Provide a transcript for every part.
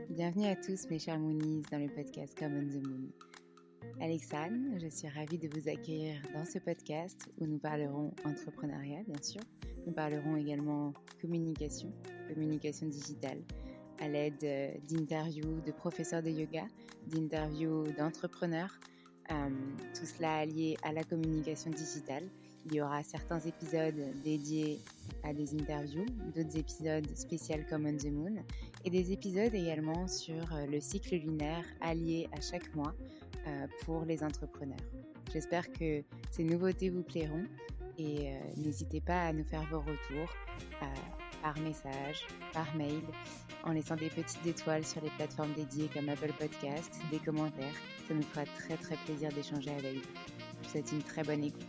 Bienvenue à tous mes chers Moonies dans le podcast Come on the Moon. Alexandre, je suis ravie de vous accueillir dans ce podcast où nous parlerons entrepreneuriat bien sûr. Nous parlerons également communication digitale à l'aide d'interviews de professeurs de yoga, d'interviews d'entrepreneurs, tout cela allié à la communication digitale. Il y aura certains épisodes dédiés à des interviews, d'autres épisodes spéciaux comme On the Moon et des épisodes également sur le cycle lunaire allié à chaque mois pour les entrepreneurs. J'espère que ces nouveautés vous plairont et n'hésitez pas à nous faire vos retours par message, par mail, en laissant des petites étoiles sur les plateformes dédiées comme Apple Podcast, des commentaires. Ça nous fera très très plaisir d'échanger avec vous. Je vous souhaite une très bonne écoute.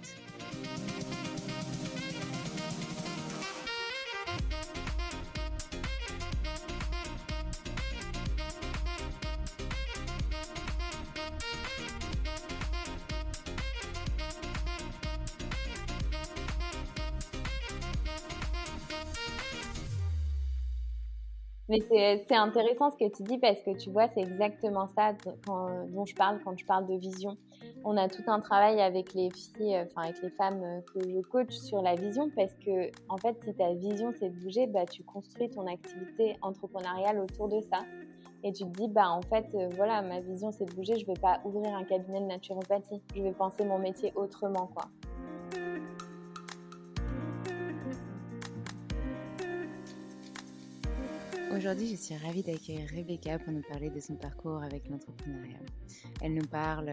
Mais c'est intéressant ce que tu dis parce que tu vois, c'est exactement ça dont je parle quand je parle de vision. On a tout un travail avec les filles, avec les femmes que je coach sur la vision parce que, en fait, si ta vision c'est de bouger, tu construis ton activité entrepreneuriale autour de ça. Et tu te dis, en fait, voilà, ma vision c'est de bouger, je vais pas ouvrir un cabinet de naturopathie. Je vais penser mon métier autrement, quoi. Aujourd'hui, je suis ravie d'accueillir Rebecca pour nous parler de son parcours avec l'entrepreneuriat. Elle nous parle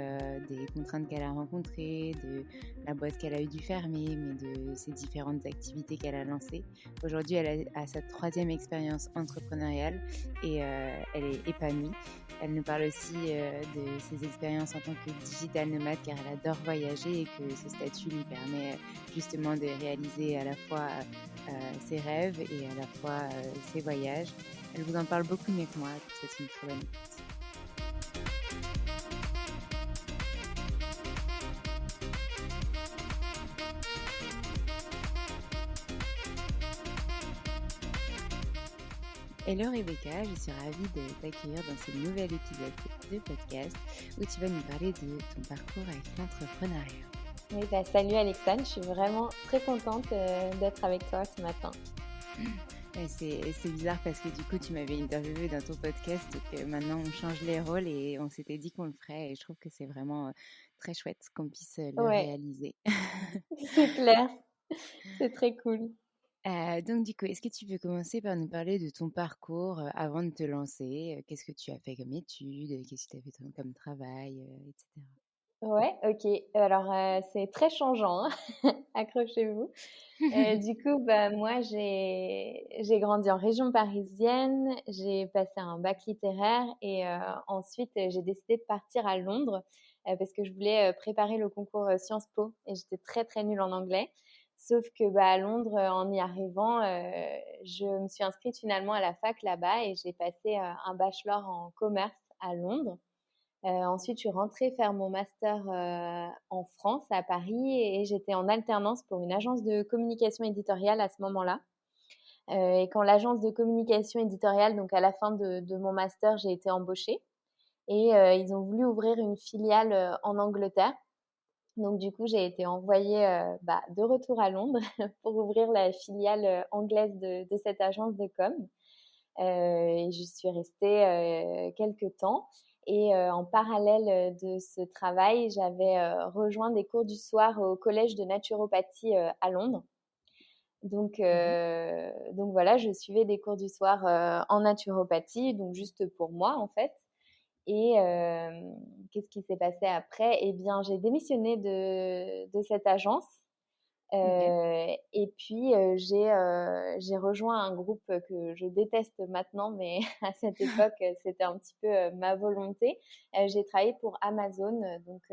des contraintes qu'elle a rencontrées, de la boîte qu'elle a eu dû fermer, mais de ses différentes activités qu'elle a lancées. Aujourd'hui, elle a sa 3e expérience entrepreneuriale et elle est épanouie. Elle nous parle aussi de ses expériences en tant que digital nomade car elle adore voyager et que ce statut lui permet justement de réaliser à la fois ses rêves et à la fois ses voyages. Elle vous en parle beaucoup mieux que moi, c'est une très bonne écoute. Hello Rebecca, je suis ravie de t'accueillir dans ce nouvel épisode de podcast où tu vas nous parler de ton parcours avec l'entrepreneuriat. Oui, salut Alexandre, je suis vraiment très contente d'être avec toi ce matin. C'est bizarre parce que du coup tu m'avais interviewé dans ton podcast et que maintenant on change les rôles et on s'était dit qu'on le ferait et je trouve que c'est vraiment très chouette qu'on puisse le réaliser. C'est clair, c'est très cool. Donc du coup, est-ce que tu peux commencer par nous parler de ton parcours avant de te lancer? Qu'est-ce que tu as fait comme études? Qu'est-ce que tu as fait comme travail, etc. Ouais, ok. Alors, c'est très changeant, hein. Accrochez-vous. Du coup, moi, j'ai grandi en région parisienne, j'ai passé un bac littéraire et ensuite, j'ai décidé de partir à Londres parce que je voulais préparer le concours Sciences Po et j'étais très, très nulle en anglais. Sauf que à Londres, en y arrivant, je me suis inscrite finalement à la fac là-bas et j'ai passé un bachelor en commerce à Londres. Ensuite, je suis rentrée faire mon master en France, à Paris, et j'étais en alternance pour une agence de communication éditoriale à ce moment-là. Et quand l'agence de communication éditoriale, donc à la fin de mon master, j'ai été embauchée. Et ils ont voulu ouvrir une filiale en Angleterre. Donc du coup, j'ai été envoyée de retour à Londres pour ouvrir la filiale anglaise de cette agence de com. Et j'y suis restée quelques temps. Et en parallèle de ce travail, j'avais rejoint des cours du soir au collège de naturopathie à Londres. Donc voilà, je suivais des cours du soir en naturopathie, donc juste pour moi en fait. Et qu'est-ce qui s'est passé après? Eh bien, j'ai démissionné de cette agence. Et puis j'ai rejoint un groupe que je déteste maintenant, mais à cette époque c'était un petit peu ma volonté. J'ai travaillé pour Amazon, donc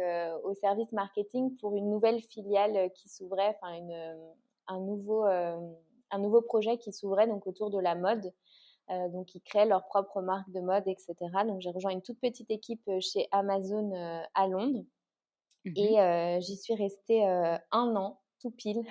au service marketing pour une nouvelle filiale qui s'ouvrait, un nouveau projet qui s'ouvrait donc autour de la mode. Donc ils créaient leur propre marque de mode, etc. Donc j'ai rejoint une toute petite équipe chez Amazon à Londres. Et j'y suis restée 1 an. tout pile.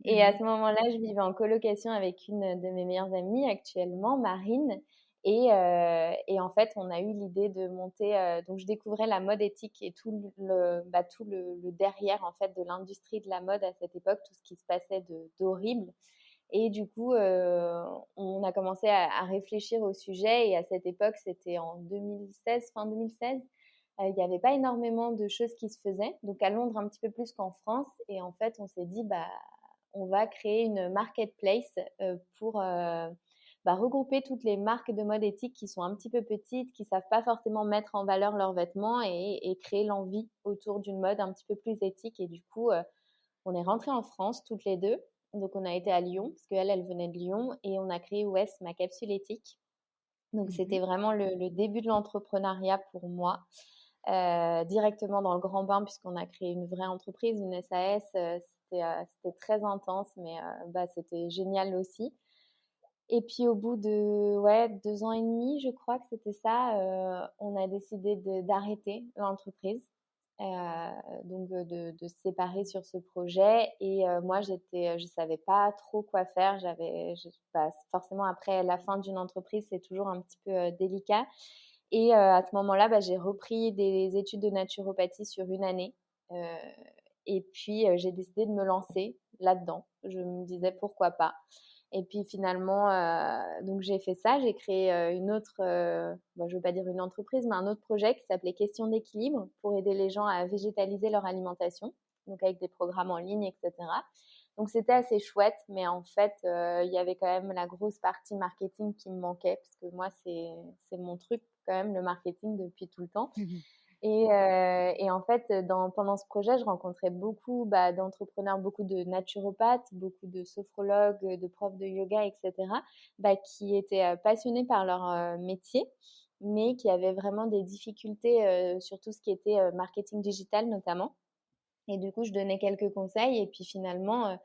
Et à Mmh. ce moment-là, je vivais en colocation avec une de mes meilleures amies actuellement, Marine. Et en fait, on a eu l'idée de monter. Donc, je découvrais la mode éthique et tout le derrière en fait de l'industrie de la mode à cette époque, tout ce qui se passait d'horrible. Et du coup, on a commencé à réfléchir au sujet. Et à cette époque, c'était en 2016, fin 2016. Il n'y avait pas énormément de choses qui se faisaient. Donc à Londres, un petit peu plus qu'en France. Et en fait, on s'est dit, bah, on va créer une marketplace pour regrouper toutes les marques de mode éthique qui sont un petit peu petites, qui savent pas forcément mettre en valeur leurs vêtements et créer l'envie autour d'une mode un petit peu plus éthique. Et du coup, on est rentrés en France toutes les deux. Donc, on a été à Lyon, parce qu'elle, elle venait de Lyon, et on a créé Wes, ma capsule éthique. Donc, Mmh. c'était vraiment le début de l'entrepreneuriat pour moi, directement dans le grand bain, puisqu'on a créé une vraie entreprise, une SAS. C'était très intense, mais c'était génial aussi. Et puis, au bout de 2 ans et demi, je crois que c'était ça, on a décidé d'arrêter l'entreprise. Donc de se séparer sur ce projet. Et moi, je savais pas trop quoi faire. Forcément, après la fin d'une entreprise, c'est toujours un petit peu délicat. Et à ce moment-là, j'ai repris des études de naturopathie sur une année. Euh, et puis, j'ai décidé de me lancer là-dedans. Je me disais pourquoi pas. Et puis finalement, donc j'ai fait ça. J'ai créé une autre, je ne veux pas dire une entreprise, mais un autre projet qui s'appelait Question d'équilibre pour aider les gens à végétaliser leur alimentation, donc avec des programmes en ligne, etc. Donc c'était assez chouette, mais en fait, il y avait quand même la grosse partie marketing qui me manquait, parce que moi, c'est mon truc quand même, le marketing depuis tout le temps. Mmh. Et en fait, pendant ce projet, je rencontrais beaucoup d'entrepreneurs, beaucoup de naturopathes, beaucoup de sophrologues, de profs de yoga, etc., qui étaient passionnés par leur métier, mais qui avaient vraiment des difficultés sur tout ce qui était marketing digital notamment. Et du coup, je donnais quelques conseils. Et puis finalement,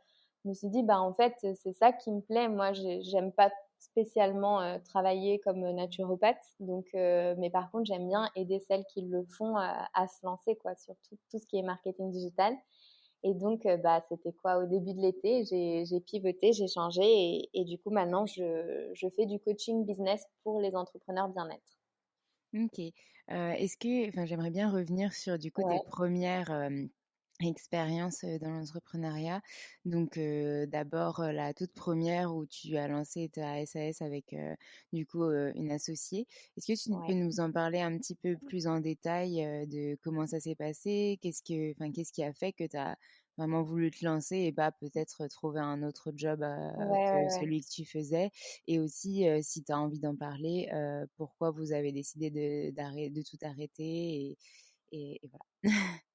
je me suis dit, en fait, c'est ça qui me plaît. Moi, j'aime pas spécialement travailler comme naturopathe. Donc, mais par contre, j'aime bien aider celles qui le font à se lancer, quoi, sur tout ce qui est marketing digital. Et donc, c'était quoi au début de l'été, j'ai pivoté, j'ai changé. Et du coup, maintenant, je fais du coaching business pour les entrepreneurs bien-être. OK. Est-ce que enfin, j'aimerais bien revenir sur, du coup, tes Ouais, premières expériences, dans l'entrepreneuriat. Donc, d'abord, la toute première où tu as lancé ta SAS avec, du coup, une associée. Est-ce que tu peux ouais. nous en parler un petit peu plus en détail, de comment ça s'est passé? Qu'est-ce qui a fait que tu as vraiment voulu te lancer et pas peut-être trouver un autre job, Ouais, ouais, que ouais. celui que tu faisais? Et aussi, si tu as envie d'en parler, pourquoi vous avez décidé de tout arrêter et voilà.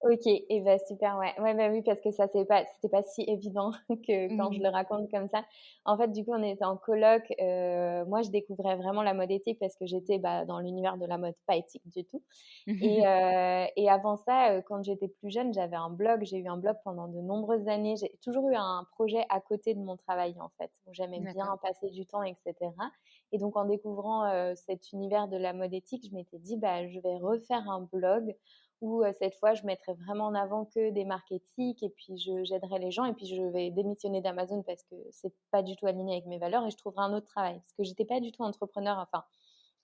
OK et bah, super, ouais. Ouais, oui, parce que ça c'était pas si évident que quand je Mmh. le raconte comme ça. En fait, du coup, on était en coloc, moi, je découvrais vraiment la mode éthique parce que j'étais, dans l'univers de la mode pas éthique du tout. Et avant ça, quand j'étais plus jeune, j'avais un blog. J'ai eu un blog pendant de nombreuses années. J'ai toujours eu un projet à côté de mon travail, en fait, où j'aimais D'accord. bien passer du temps et cetera. Et donc en découvrant, cet univers de la mode éthique, je m'étais dit: «Je vais refaire un blog où, cette fois, je mettrai vraiment en avant que des marques éthiques et puis j'aiderai les gens et puis je vais démissionner d'Amazon parce que c'est pas du tout aligné avec mes valeurs et je trouverai un autre travail». Parce que j'étais pas du tout entrepreneur, enfin,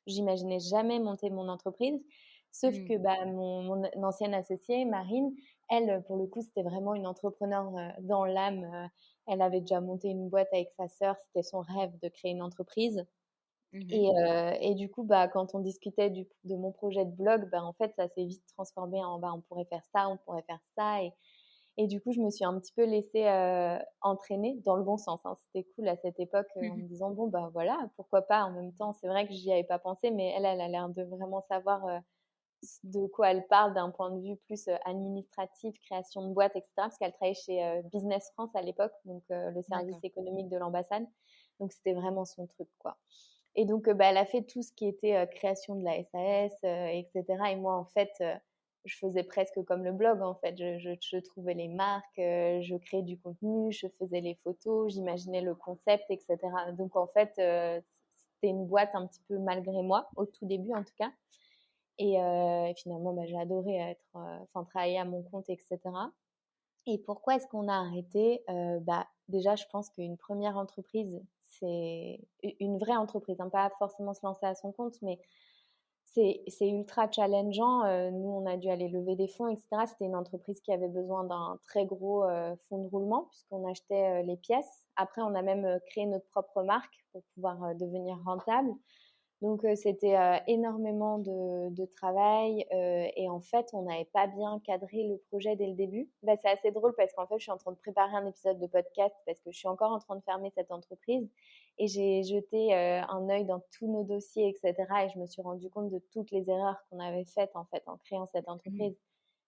j'imaginais jamais monter mon entreprise. Sauf Mmh. que mon ancienne associée, Marine, elle, pour le coup, c'était vraiment une entrepreneure dans l'âme. Elle avait déjà monté une boîte avec sa sœur. C'était son rêve de créer une entreprise. Mmh. Et du coup, quand on discutait de mon projet de blog, en fait, ça s'est vite transformé en on pourrait faire ça, on pourrait faire ça. Et du coup, je me suis un petit peu laissée entraîner dans le bon sens, hein. C'était cool à cette époque en me disant, bon, voilà, pourquoi pas. En même temps, c'est vrai que j'y avais pas pensé, mais elle a l'air de vraiment savoir de quoi elle parle d'un point de vue plus administratif, création de boîte, etc. Parce qu'elle travaillait chez Business France à l'époque, donc le service D'accord. économique de l'ambassade. Donc c'était vraiment son truc, quoi. Et donc, elle a fait tout ce qui était création de la SAS, etc. Et moi, en fait, je faisais presque comme le blog, en fait. Je trouvais les marques, je créais du contenu, je faisais les photos, j'imaginais le concept, etc. Donc, en fait, c'était une boîte un petit peu malgré moi, au tout début en tout cas. Et finalement, j'ai adoré travailler à mon compte, etc. Et pourquoi est-ce qu'on a arrêté? Déjà, je pense qu'une première entreprise, c'est une vraie entreprise, hein, pas forcément se lancer à son compte, mais c'est ultra challengeant. Nous, on a dû aller lever des fonds, etc. C'était une entreprise qui avait besoin d'un très gros fonds de roulement puisqu'on achetait les pièces. Après, on a même créé notre propre marque pour pouvoir devenir rentable. Donc, c'était énormément de travail et en fait, on n'avait pas bien cadré le projet dès le début. Bah, c'est assez drôle parce qu'en fait, je suis en train de préparer un épisode de podcast parce que je suis encore en train de fermer cette entreprise et j'ai jeté un œil dans tous nos dossiers, etc. Et je me suis rendu compte de toutes les erreurs qu'on avait faites en fait en créant cette Mmh. entreprise.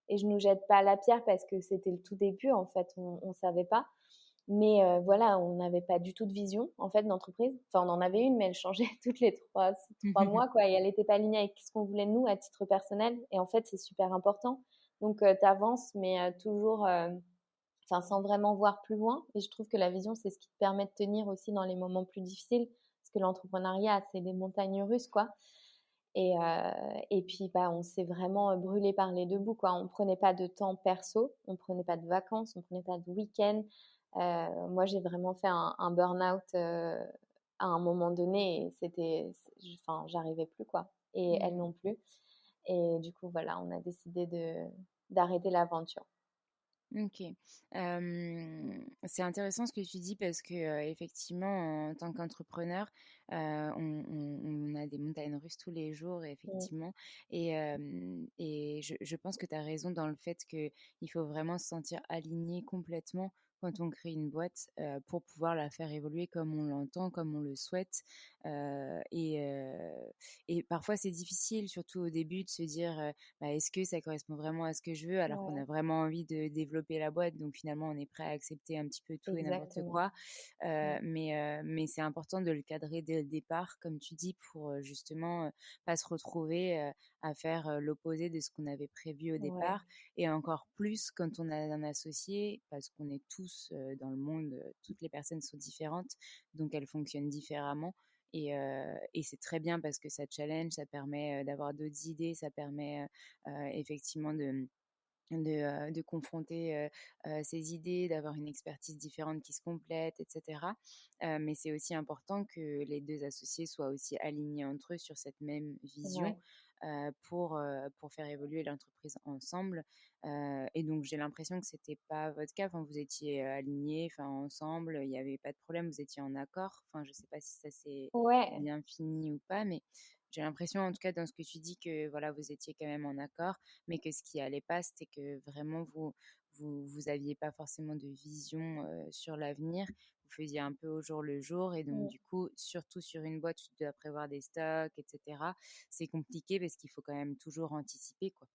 Et je nous jette pas la pierre parce que c'était le tout début en fait, on savait pas. Mais voilà, on n'avait pas du tout de vision en fait d'entreprise. Enfin, on en avait une, mais elle changeait toutes les trois mois quoi, et elle n'était pas alignée avec ce qu'on voulait de nous à titre personnel. Et en fait, c'est super important. Donc, tu avances, mais toujours, enfin, sans vraiment voir plus loin. Et je trouve que la vision, c'est ce qui te permet de tenir aussi dans les moments plus difficiles, parce que l'entrepreneuriat, c'est des montagnes russes quoi. Et puis, bah, on s'est vraiment brûlé par les deux bouts, quoi. On prenait pas de temps perso, on prenait pas de vacances, on prenait pas de week-end. Moi, j'ai vraiment fait un burn-out à un moment donné et enfin, j'arrivais plus, quoi. Et elle Mmh. non plus. Et du coup, voilà, on a décidé d'arrêter l'aventure. OK. C'est intéressant ce que tu dis parce que, effectivement, en tant qu'entrepreneur, on a des montagnes russes tous les jours Mm. effectivement et je pense que tu as raison dans le fait qu'il faut vraiment se sentir aligné complètement quand on crée une boîte, pour pouvoir la faire évoluer comme on l'entend, comme on le souhaite, heu et heu et parfois c'est difficile, surtout au début, de se dire, bah, est-ce que ça correspond vraiment à ce que je veux alors qu'on Ouais, a vraiment envie de développer la boîte, donc finalement on est prêt à accepter un petit peu tout et n'importe exactement. quoi. Ouais, Mais c'est important de le cadrer dès le départ, comme tu dis, pour justement pas se retrouver à faire l'opposé de ce qu'on avait prévu au ouais, départ. Et encore plus quand on a un associé, parce qu'on est tous dans le monde, toutes les personnes sont différentes, donc elles fonctionnent différemment. Et c'est très bien parce que ça challenge, ça permet d'avoir d'autres idées, ça permet effectivement de confronter ses idées, d'avoir une expertise différente qui se complète, etc. Mais c'est aussi important que les deux associés soient aussi alignés entre eux sur cette même vision ouais. pour faire évoluer l'entreprise ensemble. Et donc j'ai l'impression que c'était pas votre cas. Enfin, vous étiez alignés, enfin ensemble, il n'y avait pas de problème, vous étiez en accord. Enfin, je sais pas si ça s'est Ouais, bien fini ou pas, mais j'ai l'impression, en tout cas, dans ce que tu dis, que voilà, vous étiez quand même en accord, mais que ce qui allait pas, c'était que vraiment vous aviez pas forcément de vision sur l'avenir. Vous faisiez un peu au jour le jour, et donc mm. du coup, surtout sur une boîte où tu dois prévoir des stocks, etc. C'est compliqué parce qu'il faut quand même toujours anticiper, quoi.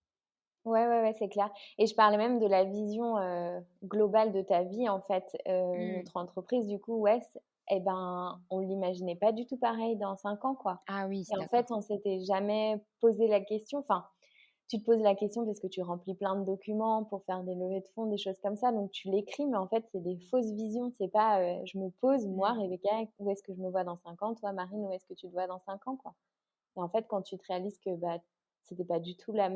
Ouais, ouais, ouais, c'est clair. Et je parlais même de la vision globale de ta vie, en fait. Hmm. Notre entreprise, du coup, ouais, eh ben, on l'imaginait pas du tout pareil dans 5 ans, quoi. Ah oui, Et en fait, d'accord. on s'était jamais posé la question. Enfin, tu te poses la question parce que tu remplis plein de documents pour faire des levées de fonds, des choses comme ça. Donc, tu l'écris, mais en fait, c'est des fausses visions. C'est pas, je me pose, moi, Hmm. Rebecca, où est-ce que je me vois dans 5 ans? Toi, Marine, où est-ce que tu te vois dans 5 ans, quoi. Et en fait, quand tu te réalises que bah, c'était pas du tout le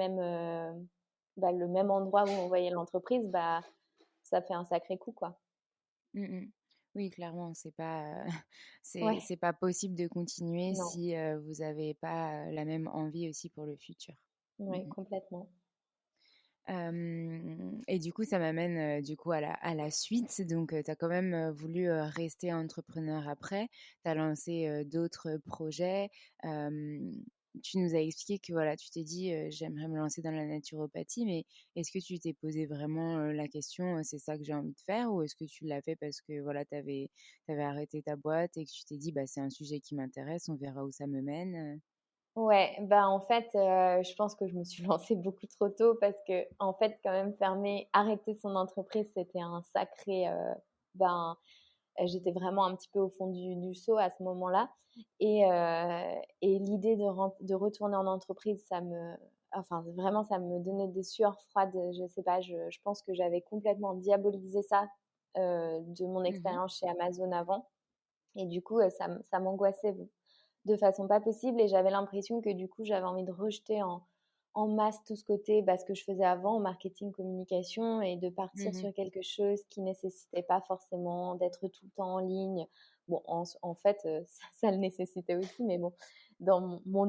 même endroit où on voyait l'entreprise, bah, ça fait un sacré coup, quoi. Hmm, hmm. Oui, clairement, c'est pas, Ouais, c'est pas possible de continuer non, si vous avez pas la même envie aussi pour le futur. Hmm, ouais, hmm. complètement. Et du coup, ça m'amène du coup à la suite. Donc, tu as quand même voulu rester entrepreneur après. Tu as lancé d'autres projets. Euh, Tu nous as expliqué que voilà, tu t'es dit j'aimerais me lancer dans la naturopathie, mais est-ce que tu t'es posé vraiment la question c'est ça que j'ai envie de faire, ou est-ce que tu l'as fait parce que voilà, tu avais arrêté ta boîte et que tu t'es dit bah, c'est un sujet qui m'intéresse, on verra où ça me mène. Ouais, bah, en fait, je pense que je me suis lancée beaucoup trop tôt parce que en fait, quand même arrêter son entreprise, c'était un sacré, ben, j'étais vraiment un petit peu au fond du seau à ce moment-là et l'idée de retourner en entreprise, enfin, vraiment, ça me donnait des sueurs froides. Je sais pas, je pense que j'avais complètement diabolisé ça, de mon Mhm. expérience chez Amazon avant et du coup, ça m'angoissait de façon pas possible et j'avais l'impression que du coup, j'avais envie de rejeter en masse tout ce côté, ce que je faisais avant en marketing, communication, et de partir Mmh. sur quelque chose qui nécessitait pas forcément d'être tout le temps en ligne. Bon, en fait, ça le nécessitait aussi, mais bon, dans mon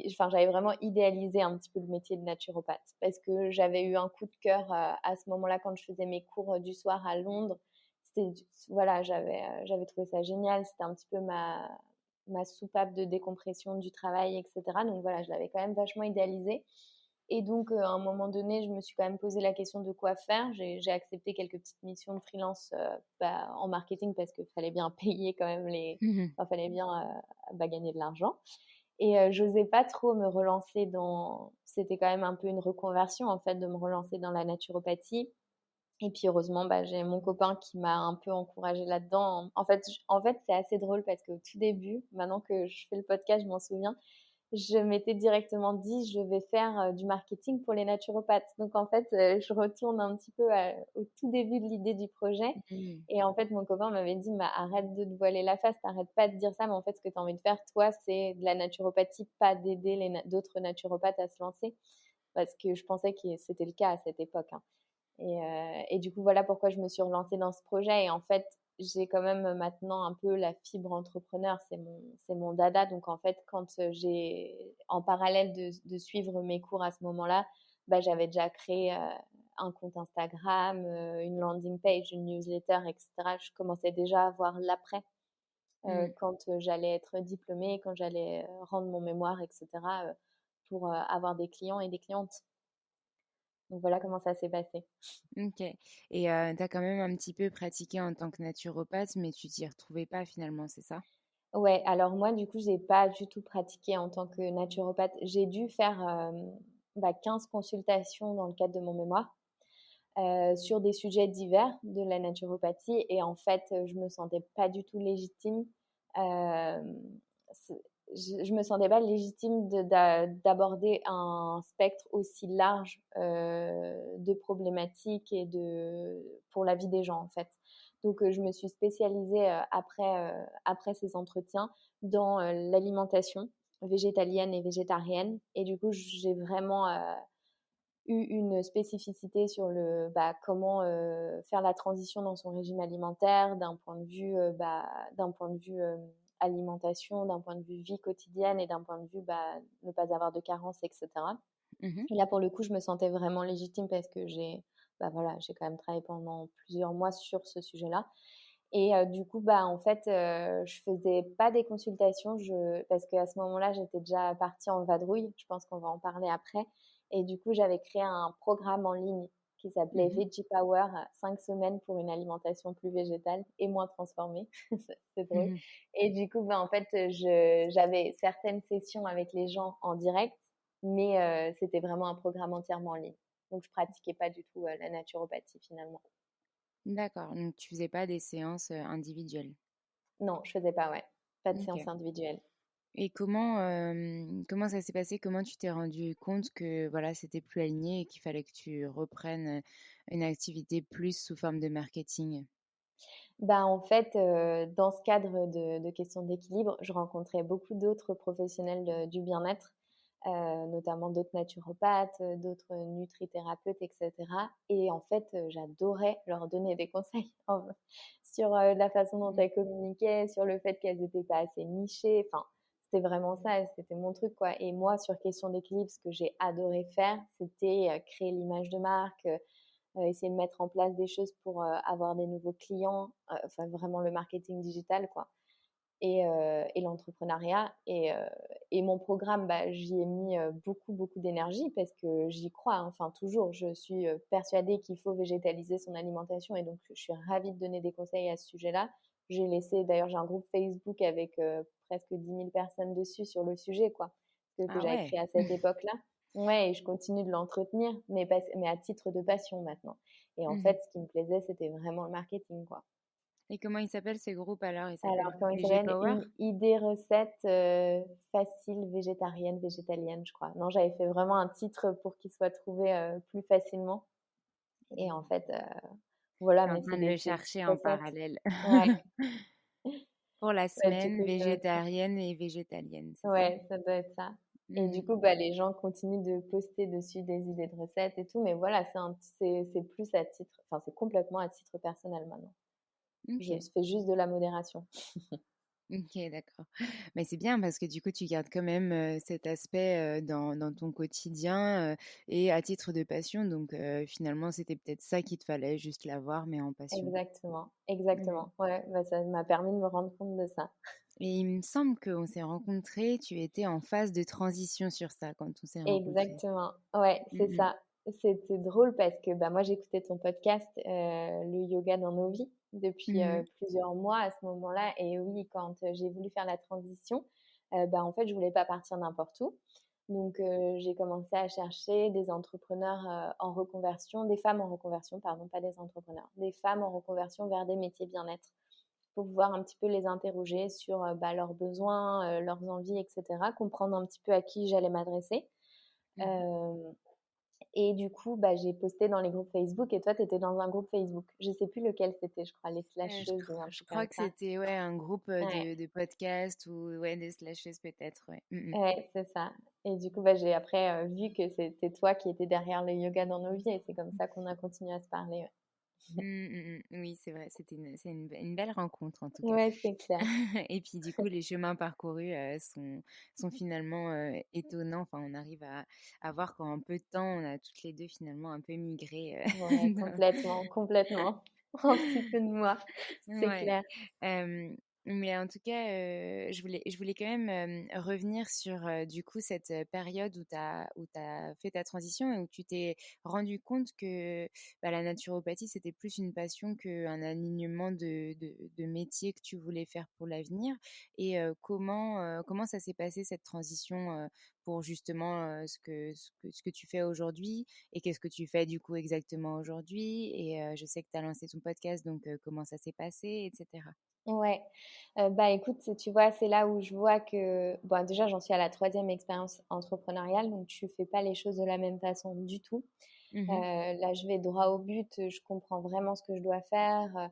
enfin, j'avais vraiment idéalisé un petit peu le métier de naturopathe parce que j'avais eu un coup de cœur à ce moment-là quand je faisais mes cours du soir à Londres. Voilà, j'avais trouvé ça génial. C'était un petit peu ma soupape de décompression du travail, etc. Donc voilà, je l'avais quand même vachement idéalisé. Et donc, à un moment donné, je me suis quand même posé la question de quoi faire. J'ai accepté quelques petites missions de freelance en marketing parce qu'il fallait bien payer quand même Mmh. enfin, fallait bien gagner de l'argent. Et j'osais pas trop me relancer dans. C'était quand même un peu une reconversion en fait de me relancer dans la naturopathie. Et puis heureusement, j'ai mon copain qui m'a un peu encouragée là-dedans. En fait, c'est assez drôle parce qu'au tout début, maintenant que je fais le podcast, je m'en souviens, je m'étais directement dit, je vais faire du marketing pour les naturopathes. Donc en fait, je retourne un petit peu au tout début de l'idée du projet. Mmh. Et en fait, mon copain m'avait dit, arrête de te voiler la face, t'arrêtes pas de dire ça, mais en fait, ce que tu as envie de faire, toi, c'est de la naturopathie, pas d'aider d'autres naturopathes à se lancer. Parce que je pensais que c'était le cas à cette époque, hein. Et du coup, voilà pourquoi je me suis relancée dans ce projet. Et en fait, j'ai quand même maintenant un peu la fibre entrepreneur, c'est mon dada. Donc en fait, quand j'ai, en parallèle de suivre mes cours à ce moment-là, j'avais déjà créé un compte Instagram, une landing page, une newsletter, etc. Je commençais déjà à voir l'après Mmh. quand j'allais être diplômée, quand j'allais rendre mon mémoire, etc. Pour avoir des clients et des clientes. Donc voilà comment ça s'est passé. OK. Et tu as quand même un petit peu pratiqué en tant que naturopathe, mais tu t'y retrouvais pas finalement, c'est ça? Ouais, alors moi, du coup, j'ai pas du tout pratiqué en tant que naturopathe. J'ai dû faire 15 consultations dans le cadre de mon mémoire sur des sujets divers de la naturopathie. Et en fait, je me sentais pas du tout légitime. Euh, je me sentais pas légitime d'aborder un spectre aussi large de problématiques pour la vie des gens, en fait. Donc, je me suis spécialisée après ces entretiens dans l'alimentation végétalienne et végétarienne. Et du coup, j'ai vraiment eu une spécificité sur comment faire la transition dans son régime alimentaire, d'un point de vue alimentation, d'un point de vue vie quotidienne et d'un point de vue ne pas avoir de carence, etc. Mmh. Et là, pour le coup, je me sentais vraiment légitime parce que j'ai quand même travaillé pendant plusieurs mois sur ce sujet-là. Et du coup, en fait, je faisais pas des consultations parce qu'à ce moment-là, j'étais déjà partie en vadrouille. Je pense qu'on va en parler après. Et du coup, j'avais créé un programme en ligne qui s'appelait Mmh. Veggie Power, 5 semaines pour une alimentation plus végétale et moins transformée. C'est drôle. Mmh. Et du coup, en fait, j'avais certaines sessions avec les gens en direct, mais c'était vraiment un programme entièrement en ligne. Donc, je pratiquais pas du tout la naturopathie finalement. D'accord, donc tu faisais pas des séances, individuelles? Non, je faisais pas, ouais. Pas de séance OK. individuelle. Et comment ça s'est passé? Comment tu t'es rendu compte que, voilà, c'était plus aligné et qu'il fallait que tu reprennes, une activité plus sous forme de marketing? En fait, dans ce cadre de questions d'équilibre, je rencontrais beaucoup d'autres professionnels du bien-être, notamment d'autres naturopathes, d'autres nutrithérapeutes, et cetera. Et en fait, j'adorais leur donner des conseils sur la façon dont Mmh. elles communiquaient, sur le fait qu'elles étaient pas assez nichées. Enfin, c'était vraiment ça, c'était mon truc, quoi. Et moi, sur questions d'équilibre, ce que j'ai adoré faire, c'était créer l'image de marque, essayer de mettre en place des choses pour avoir des nouveaux clients, enfin vraiment le marketing digital, quoi, et l'entrepreneuriat. Et mon programme, j'y ai mis beaucoup, beaucoup d'énergie parce que j'y crois, hein. Enfin, toujours, je suis persuadée qu'il faut végétaliser son alimentation et donc je suis ravie de donner des conseils à ce sujet-là. D'ailleurs, j'ai un groupe Facebook avec presque 10 000 personnes dessus sur le sujet, quoi, que Ah j'avais ouais! créé à cette époque-là. Ouais, et je continue de l'entretenir, mais à titre de passion maintenant. Et en Mmh. fait, ce qui me plaisait, c'était vraiment le marketing, quoi. Et comment ils s'appellent ces groupes alors? Ils s'appellent Alors, comment il VG s'appelle? Power? Une idée recette facile, végétarienne, végétalienne, je crois. Non, j'avais fait vraiment un titre pour qu'il soit trouvé plus facilement. Et en fait, voilà, Tu es en mais train c'est de des le petites chercher en recettes. parallèle. Ouais, Pour la ouais, du semaine coup, végétarienne et végétalienne, c'est ça? ouais, ça doit être ça. Et du coup, les gens continuent de poster dessus des idées de recettes et tout. Mais voilà, c'est plus à titre, enfin, c'est complètement à titre personnel maintenant. Je OK. fais juste de la modération. OK, d'accord. Mais c'est bien parce que du coup, tu gardes quand même, cet aspect, dans ton quotidien, et à titre de passion donc finalement, c'était peut-être ça qu'il te fallait, juste l'avoir mais en passion. Exactement, Mmh. exactement. Ouais, ça m'a permis de me rendre compte de ça. Et il me semble qu'on s'est rencontrés, tu étais en phase de transition sur ça quand on s'est rencontrés. Exactement. Ouais, c'est Mmh mh. ça. C'était drôle parce que moi, j'écoutais ton podcast, Le yoga dans nos vies, depuis Mmh. plusieurs mois à ce moment-là. Et oui, quand j'ai voulu faire la transition, en fait, je voulais pas partir n'importe où. Donc, j'ai commencé à chercher des entrepreneurs en reconversion, des femmes en reconversion, pardon, pas des entrepreneurs, des femmes en reconversion vers des métiers bien-être pour pouvoir un petit peu les interroger sur leurs besoins, leurs envies, etc. Comprendre un petit peu à qui j'allais m'adresser. Mmh. Euh, et du coup, j'ai posté dans les groupes Facebook et toi, tu étais dans un groupe Facebook. Je sais plus lequel c'était, je crois, les slasheuses ou un Je truc crois comme que ça. c'était, ouais, un groupe, Ouais, de podcasts ou ouais, des slasheuses peut-être, ouais. Mmh. ouais, c'est ça. Et du coup, j'ai après vu que c'était toi qui étais derrière le yoga dans nos vies et c'est comme ça qu'on a continué à se parler. Mmh, mmh mh. Oui, c'est vrai, c'est une belle rencontre en tout cas. Ouais, c'est clair. Et puis du coup, les chemins parcourus, sont finalement, étonnants. Enfin, on arrive à voir qu'en peu de temps, on a toutes les 2 finalement un peu migré, Ouais, dans complètement, complètement. En si peu de mois, c'est ouais, clair. mais en tout cas, je voulais quand même, revenir sur, du coup, cette, période où tu as fait ta transition et où tu t'es rendu compte que, la naturopathie, c'était plus une passion qu'un alignement de métiers que tu voulais faire pour l'avenir et comment ça s'est passé cette transition, pour justement, ce que tu fais aujourd'hui? Et qu'est-ce que tu fais du coup exactement aujourd'hui? Et je sais que tu as lancé ton podcast, donc comment ça s'est passé, et cetera? Ouais, écoute, tu vois, c'est là où je vois que bon, déjà, j'en suis à la troisième expérience entrepreneuriale, donc tu fais pas les choses de la même façon du tout. Mmh. Là, je vais droit au but, je comprends vraiment ce que je dois faire,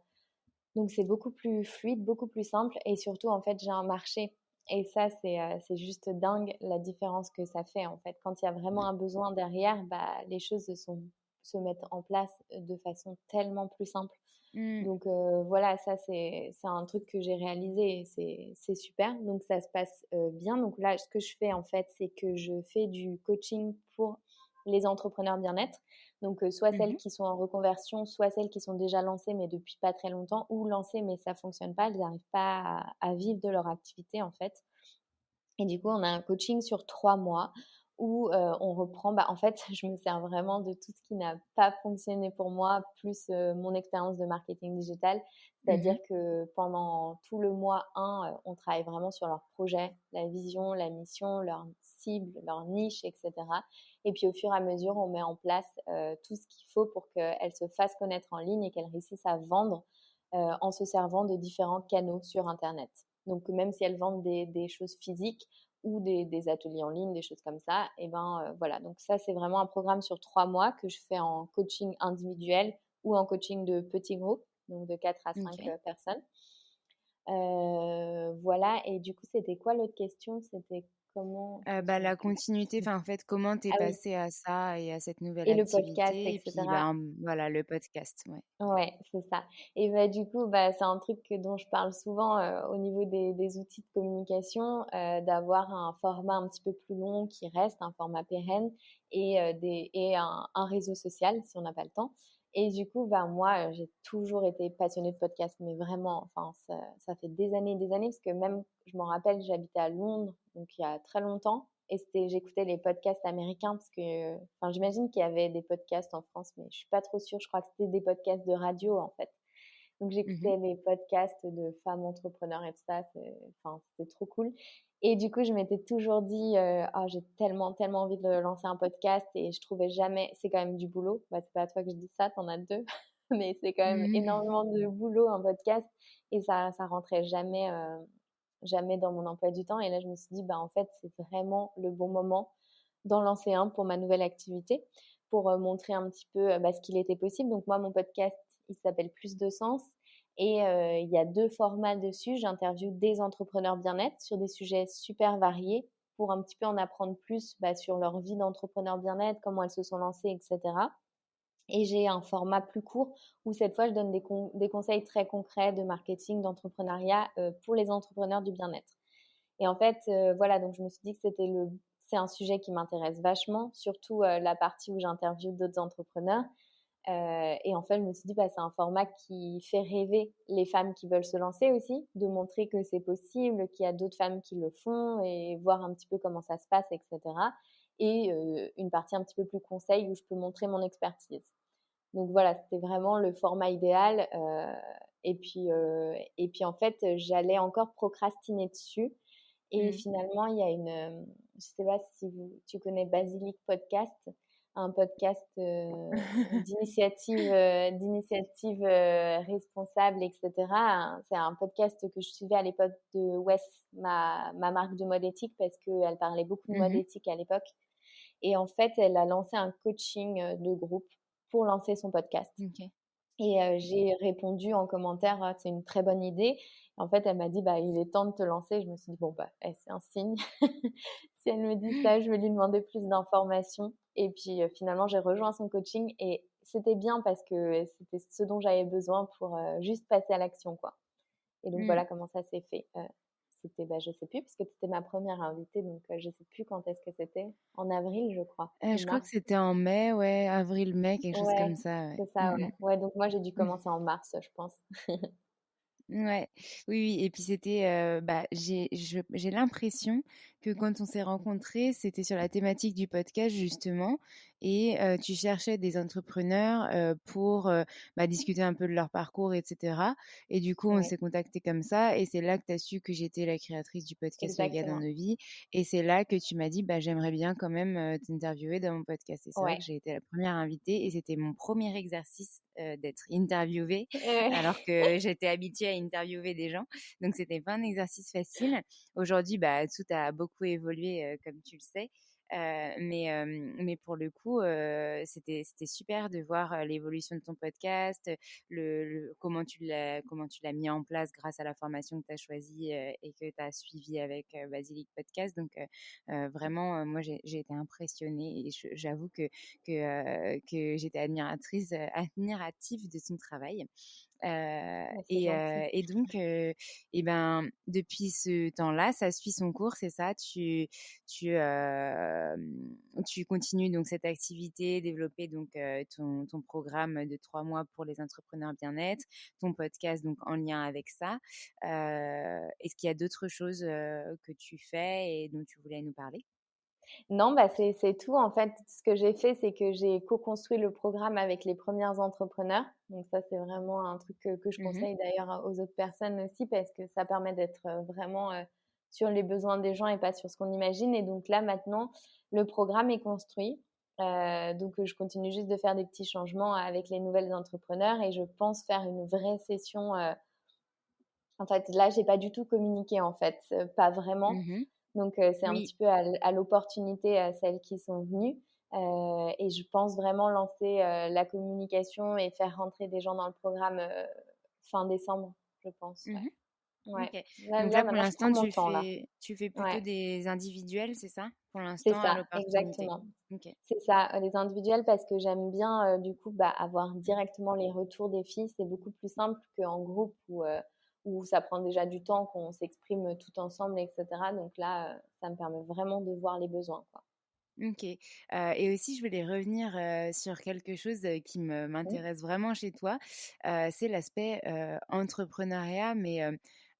donc c'est beaucoup plus fluide, beaucoup plus simple et surtout, en fait, j'ai un marché et ça, c'est juste dingue la différence que ça fait, en fait. Quand il y a vraiment un besoin derrière, les choses se mettent en place de façon tellement plus simple. Mmh. Donc voilà, ça c'est un truc que j'ai réalisé et c'est super. Donc ça se passe bien. Donc là, ce que je fais en fait, c'est que je fais du coaching pour les entrepreneurs bien-être. Donc soit celles Mmh. qui sont en reconversion, soit celles qui sont déjà lancées mais depuis pas très longtemps, ou lancées mais ça fonctionne pas, elles n'arrivent pas à vivre de leur activité en fait. Et du coup, on a un coaching sur 3 mois où on reprend en fait, je me sers vraiment de tout ce qui n'a pas fonctionné pour moi, plus mon expérience de marketing digital. C'est-à-dire Mmh. que pendant tout le mois 1, on travaille vraiment sur leur projet, la vision, la mission, leur cible, leur niche, et cetera. Et puis au fur et à mesure, on met en place tout ce qu'il faut pour qu'elles se fassent connaître en ligne et qu'elles réussissent à vendre en se servant de différents canaux sur internet. Donc même si elles vendent des choses physiques ou des ateliers en ligne, des choses comme ça, et voilà. Donc ça, c'est vraiment un programme sur 3 mois que je fais en coaching individuel ou en coaching de petits groupes, donc de 4 à 5 OK. personnes. Voilà. Et du coup, c'était quoi l'autre question? C'était comment? Je me souviens La plus. continuité, enfin, en fait, comment tu es Ah oui, passée à ça et à cette nouvelle et le podcast, activité? Et puis, etc. voilà, le podcast, ouais. Ouais, c'est ça. Et du coup, c'est un truc dont je parle souvent au niveau des outils de communication, d'avoir un format un petit peu plus long qui reste, un format pérenne et un réseau social si on n'a pas le temps. Et du coup, moi, j'ai toujours été passionnée de podcast, mais vraiment, enfin, ça fait des années et des années, parce que même, je m'en rappelle, j'habitais à Londres, donc il y a très longtemps, et j'écoutais les podcasts américains parce que, enfin, j'imagine qu'il y avait des podcasts en France, mais je suis pas trop sûre. Je crois que c'était des podcasts de radio, en fait. Donc, Mmh. j'écoutais les podcasts de femmes entrepreneurs et tout ça. Enfin, c'était trop cool. Et du coup, je m'étais toujours dit, ah, j'ai tellement, tellement envie de lancer un podcast et je trouvais jamais, c'est quand même du boulot. C'est pas à toi que je dis ça, t'en as deux, mais c'est quand même Mmh. énormément de boulot, un podcast. Et ça rentrait jamais dans mon emploi du temps. Et là, je me suis dit, en fait, c'est vraiment le bon moment d'en lancer un pour ma nouvelle activité, pour montrer un petit peu ce qu'il était possible. Donc moi, mon podcast, il s'appelle Plus de sens. Et il y a 2 formats dessus. J'interviewe des entrepreneurs bien-être sur des sujets super variés pour un petit peu en apprendre plus sur leur vie d'entrepreneur bien-être, comment elles se sont lancées, etc. Et j'ai un format plus court où cette fois, je donne des conseils très concrets de marketing, d'entrepreneuriat pour les entrepreneurs du bien-être. Et en fait, voilà, donc je me suis dit que c'est un sujet qui m'intéresse vachement, surtout la partie où j'interviewe d'autres entrepreneurs. Et en fait, je me suis dit, c'est un format qui fait rêver les femmes qui veulent se lancer aussi, de montrer que c'est possible, qu'il y a d'autres femmes qui le font et voir un petit peu comment ça se passe, etc. Et une partie un petit peu plus conseil où je peux montrer mon expertise. Donc voilà, c'était vraiment le format idéal. Et puis en fait, j'allais encore procrastiner dessus. Et finalement, il y a je sais pas si tu connais Basilic Podcast, un podcast d'initiative responsable, etc. C'est un podcast que je suivais à l'époque de Wes, ma marque de mode éthique, parce qu'elle parlait beaucoup de mode Mmh. éthique à l'époque. Et en fait, elle a lancé un coaching de groupe pour lancer son podcast. OK. Et j'ai répondu en commentaire: «Ah, c'est une très bonne idée». En fait, elle m'a dit: «Il est temps de te lancer». Je me suis dit: «Bon, c'est un signe». Si elle me dit ça, je vais lui demander plus d'informations. Et puis, finalement, j'ai rejoint son coaching et c'était bien parce que c'était ce dont j'avais besoin pour, juste passer à l'action, quoi. Et donc Mmh. voilà comment ça s'est fait. C'était, je sais plus, puisque tu étais ma première invitée, donc je sais plus quand est-ce que c'était. En avril, je crois, ou Je crois que mars. c'était en mai, ouais, avril-mai, quelque chose Ouais, comme ça, ouais. c'est ça, Mmh ouais. Ouais, donc moi, j'ai dû mh. commencer en mars, je pense. Ouais, oui, oui, et puis c'était, j'ai l'impression que quand on s'est rencontrés, c'était sur la thématique du podcast justement et tu cherchais des entrepreneurs, pour, discuter un peu de leur parcours et cetera et du coup, on Ouais, s'est contactés comme ça et c'est là que tu as su que j'étais la créatrice du podcast Yoga dans exactement. nos vies et c'est là que tu m'as dit: «J'aimerais bien quand même, t'interviewer dans mon podcast» et c'est vrai Ouais. que j'ai été la première invitée et c'était mon premier exercice, d'être interviewée alors que j'étais habituée à interviewer des gens. Donc, c'était pas un exercice facile. Aujourd'hui, tout a beaucoup évolué, comme tu le sais. Mais pour le coup, c'était super de voir l'évolution de ton podcast, comment tu l'as mis en place grâce à la formation que tu as choisie et que tu as suivie avec Basilic Podcast. Donc, vraiment, moi, j'ai été impressionnée et j'avoue que j'étais admirative de ton travail. C'est gentil. Et donc, depuis ce temps-là, ça suit son cours, c'est ça? Tu continues donc cette activité, développer donc ton programme de 3 mois pour les entrepreneurs bien-être, ton podcast donc en lien avec ça. Est-ce qu'il y a d'autres choses que tu fais et dont tu voulais nous parler? Non, c'est tout. En fait, ce que j'ai fait, c'est que j'ai co-construit le programme avec les premières entrepreneurs. Donc ça, c'est vraiment un truc que je Mhm. conseille d'ailleurs aux autres personnes aussi parce que ça permet d'être vraiment sur les besoins des gens et pas sur ce qu'on imagine. Et donc là, maintenant, le programme est construit. Donc je continue juste de faire des petits changements avec les nouvelles entrepreneurs et je pense faire une vraie session. En fait, là, j'ai pas du tout communiqué en fait, pas vraiment. Mhm. Donc, c'est un Oui. petit peu à l'opportunité, celles qui sont venues. Et je pense vraiment lancer la communication et faire rentrer des gens dans le programme fin décembre, je pense. Mhm. Ouais. Ouais. OK. Donc Là, là, pour maintenant, je prends l'instant, mon temps, là. tu fais plutôt Ouais. des individuels, c'est ça? Pour C'est l'instant, à ça, l'opportunité. exactement. OK. C'est ça, les individuels parce que j'aime bien, du coup, avoir directement les retours des filles. C'est beaucoup plus simple qu'en groupe où ça prend déjà du temps, qu'on s'exprime tout ensemble, et cetera. Donc là, ça me permet vraiment de voir les besoins, quoi. OK. Et aussi, je voulais revenir, sur quelque chose, qui Mmh. m'intéresse vraiment chez toi. C'est l'aspect, entrepreneuriat, mais,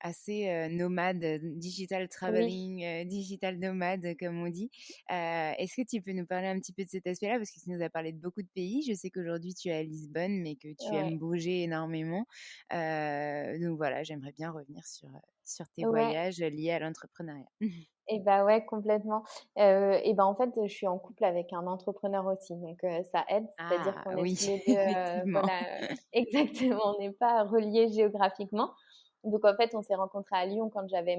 assez, nomade, digital Oui, travelling, digital nomade, comme on dit. Est-ce que tu peux nous parler un petit peu de cet aspect-là? Parce que tu nous as parlé de beaucoup de pays. Je sais qu'aujourd'hui tu es à Lisbonne, mais que tu aimes ouais. bouger énormément. Donc voilà, j'aimerais bien revenir sur tes Ouais. voyages, liés à l'entrepreneuriat. Et ouais, complètement. Et en fait, je suis en couple avec un entrepreneur aussi, donc ça aide. C'est-à-dire Ah qu'on est oui, tous les 2, effectivement. voilà, exactement, on n'est pas reliés géographiquement. Donc en fait, on s'est rencontrés à Lyon quand j'avais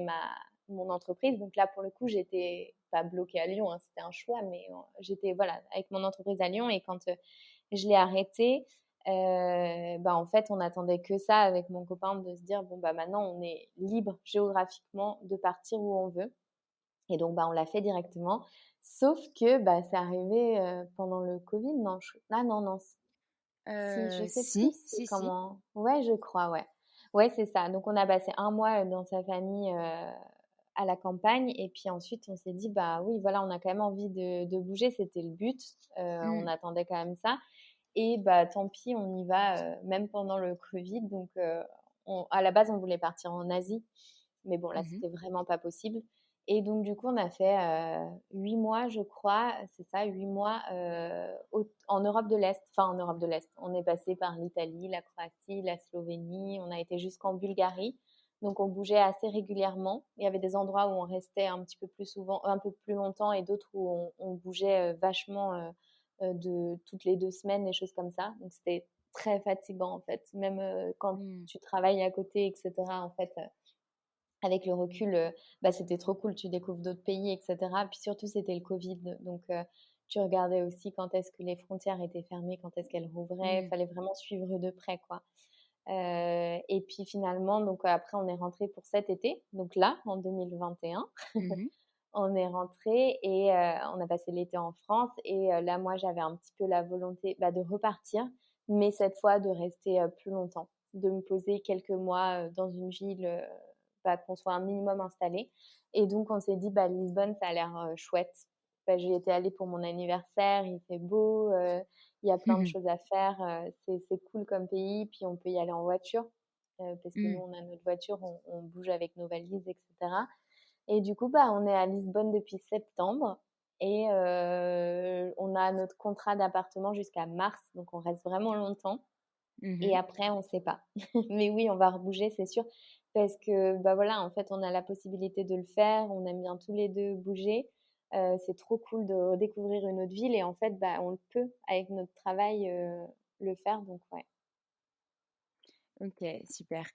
mon entreprise. Donc là, pour le coup, j'étais pas bloquée à Lyon, hein, c'était un choix, mais j'étais, voilà, avec mon entreprise à Lyon. Et quand je l'ai arrêtée, en fait, on attendait que ça avec mon copain, de se dire: «Bon, maintenant, on est libre géographiquement de partir où on veut». Et donc, on l'a fait directement. Sauf que, c'est arrivé, pendant le covid, non, ah non, non, si, je sais plus Si, c'est si, si. comment. Ouais, je crois, ouais. Ouais, c'est ça. Donc on a passé un mois, dans sa famille, à la campagne et puis ensuite on s'est dit: «Bah, oui, voilà, on a quand même envie de bouger», c'était le but. On Mmh. attendait quand même ça et tant pis, on y va, même pendant le covid. Donc on à la base, on voulait partir en Asie, mais bon, là, Mmh. c'était vraiment pas possible et donc du coup, on a fait, 8 mois, je crois, c'est ça, 8 mois, en Europe de l'Est. Enfin, en Europe de l'Est. On est passé par l'Italie, la Croatie, la Slovénie, on a été jusqu'en Bulgarie. Donc on bougeait assez régulièrement. Il y avait des endroits où on restait un petit peu plus souvent, un peu plus longtemps et d'autres où on bougeait, vachement, de toutes les 2 semaines, des choses comme ça. Donc c'était très fatigant, en fait. Même, quand Mmh. tu travailles à côté et cetera, en fait, avec le recul, c'était trop cool, tu découvres d'autres pays et cetera. Puis surtout, c'était le covid, donc tu regardais aussi quand est-ce que les frontières étaient fermées, quand est-ce qu'elles rouvraient. Il Mmh. fallait vraiment suivre de près, quoi. Et puis finalement, donc après, on est rentré pour cet été, donc là, en 2021. Mmh. On est rentré et on a passé l'été en France et là, moi, j'avais un petit peu la volonté, de repartir, mais cette fois de rester, plus longtemps, de me poser quelques mois, dans une ville, qu'on soit un minimum installé. Et donc on s'est dit: Lisbonne, ça a l'air, chouette». J'y étais allée pour mon anniversaire, il fait beau, il y a plein de Mmh. choses à faire, c'est cool comme pays, puis on peut y aller en voiture, parce que nous, Mmh. on a notre voiture, on bouge avec nos valises et cetera. Et du coup, on est à Lisbonne depuis septembre et on a notre contrat d'appartement jusqu'à mars, donc on reste vraiment longtemps et Mmh. après on ne sait pas. Mais oui, on va rebouger, c'est sûr, parce que, voilà, en fait, on a la possibilité de le faire, on aime bien tous les 2 bouger. C'est trop cool de redécouvrir une autre ville et en fait, on le peut avec notre travail, le faire, donc ouais. OK, super.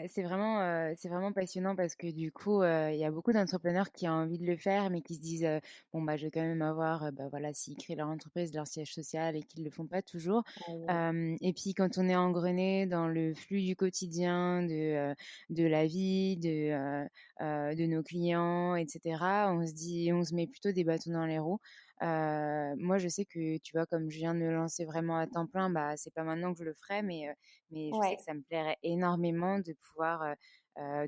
C'est vraiment passionnant parce que du coup, il y a beaucoup d'entrepreneurs qui ont envie de le faire, mais qui se disent, «Bon, je vais quand même avoir, voilà, s'ils créent leur entreprise, leur siège social» et qu'ils le font pas toujours. Ah oui. Et puis quand on est engrené dans le flux du quotidien, de la vie, de nos clients et cetera, on se met plutôt des bâtons dans les roues. Moi, je sais que, tu vois, comme je viens de me lancer vraiment à temps plein, c'est pas maintenant que je le ferai, mais je sais que Ouais, ça me plairait énormément de pouvoir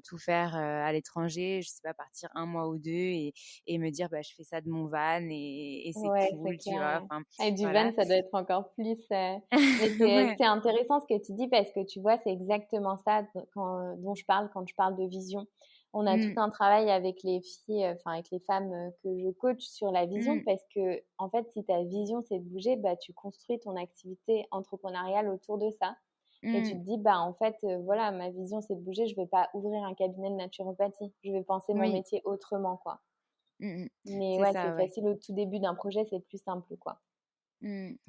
tout faire à l'étranger, je sais pas, partir un mois ou deux et me dire, je fais ça de mon van et c'est ouais, c'est cool, tu clair, vois. ouais. Enfin, Et du van, voilà. ça doit être encore plus, mais c'est Ouais. c'est intéressant ce que tu dis parce que tu vois, c'est exactement ça dont je parle quand je parle de vision. On a tout Mm, un travail avec les filles, enfin avec les femmes, que je coach sur la vision mm, parce que en fait, si ta vision, c'est de bouger, tu construis ton activité entrepreneuriale autour de ça et tu mm. te dis: En fait, voilà, ma vision, c'est de bouger, je vais pas ouvrir un cabinet de naturopathie. Je vais penser mon Oui. métier autrement, quoi. Mm, mm. Mais C'est ouais, c'est ça, ouais. facile au tout début d'un projet, c'est plus simple, quoi.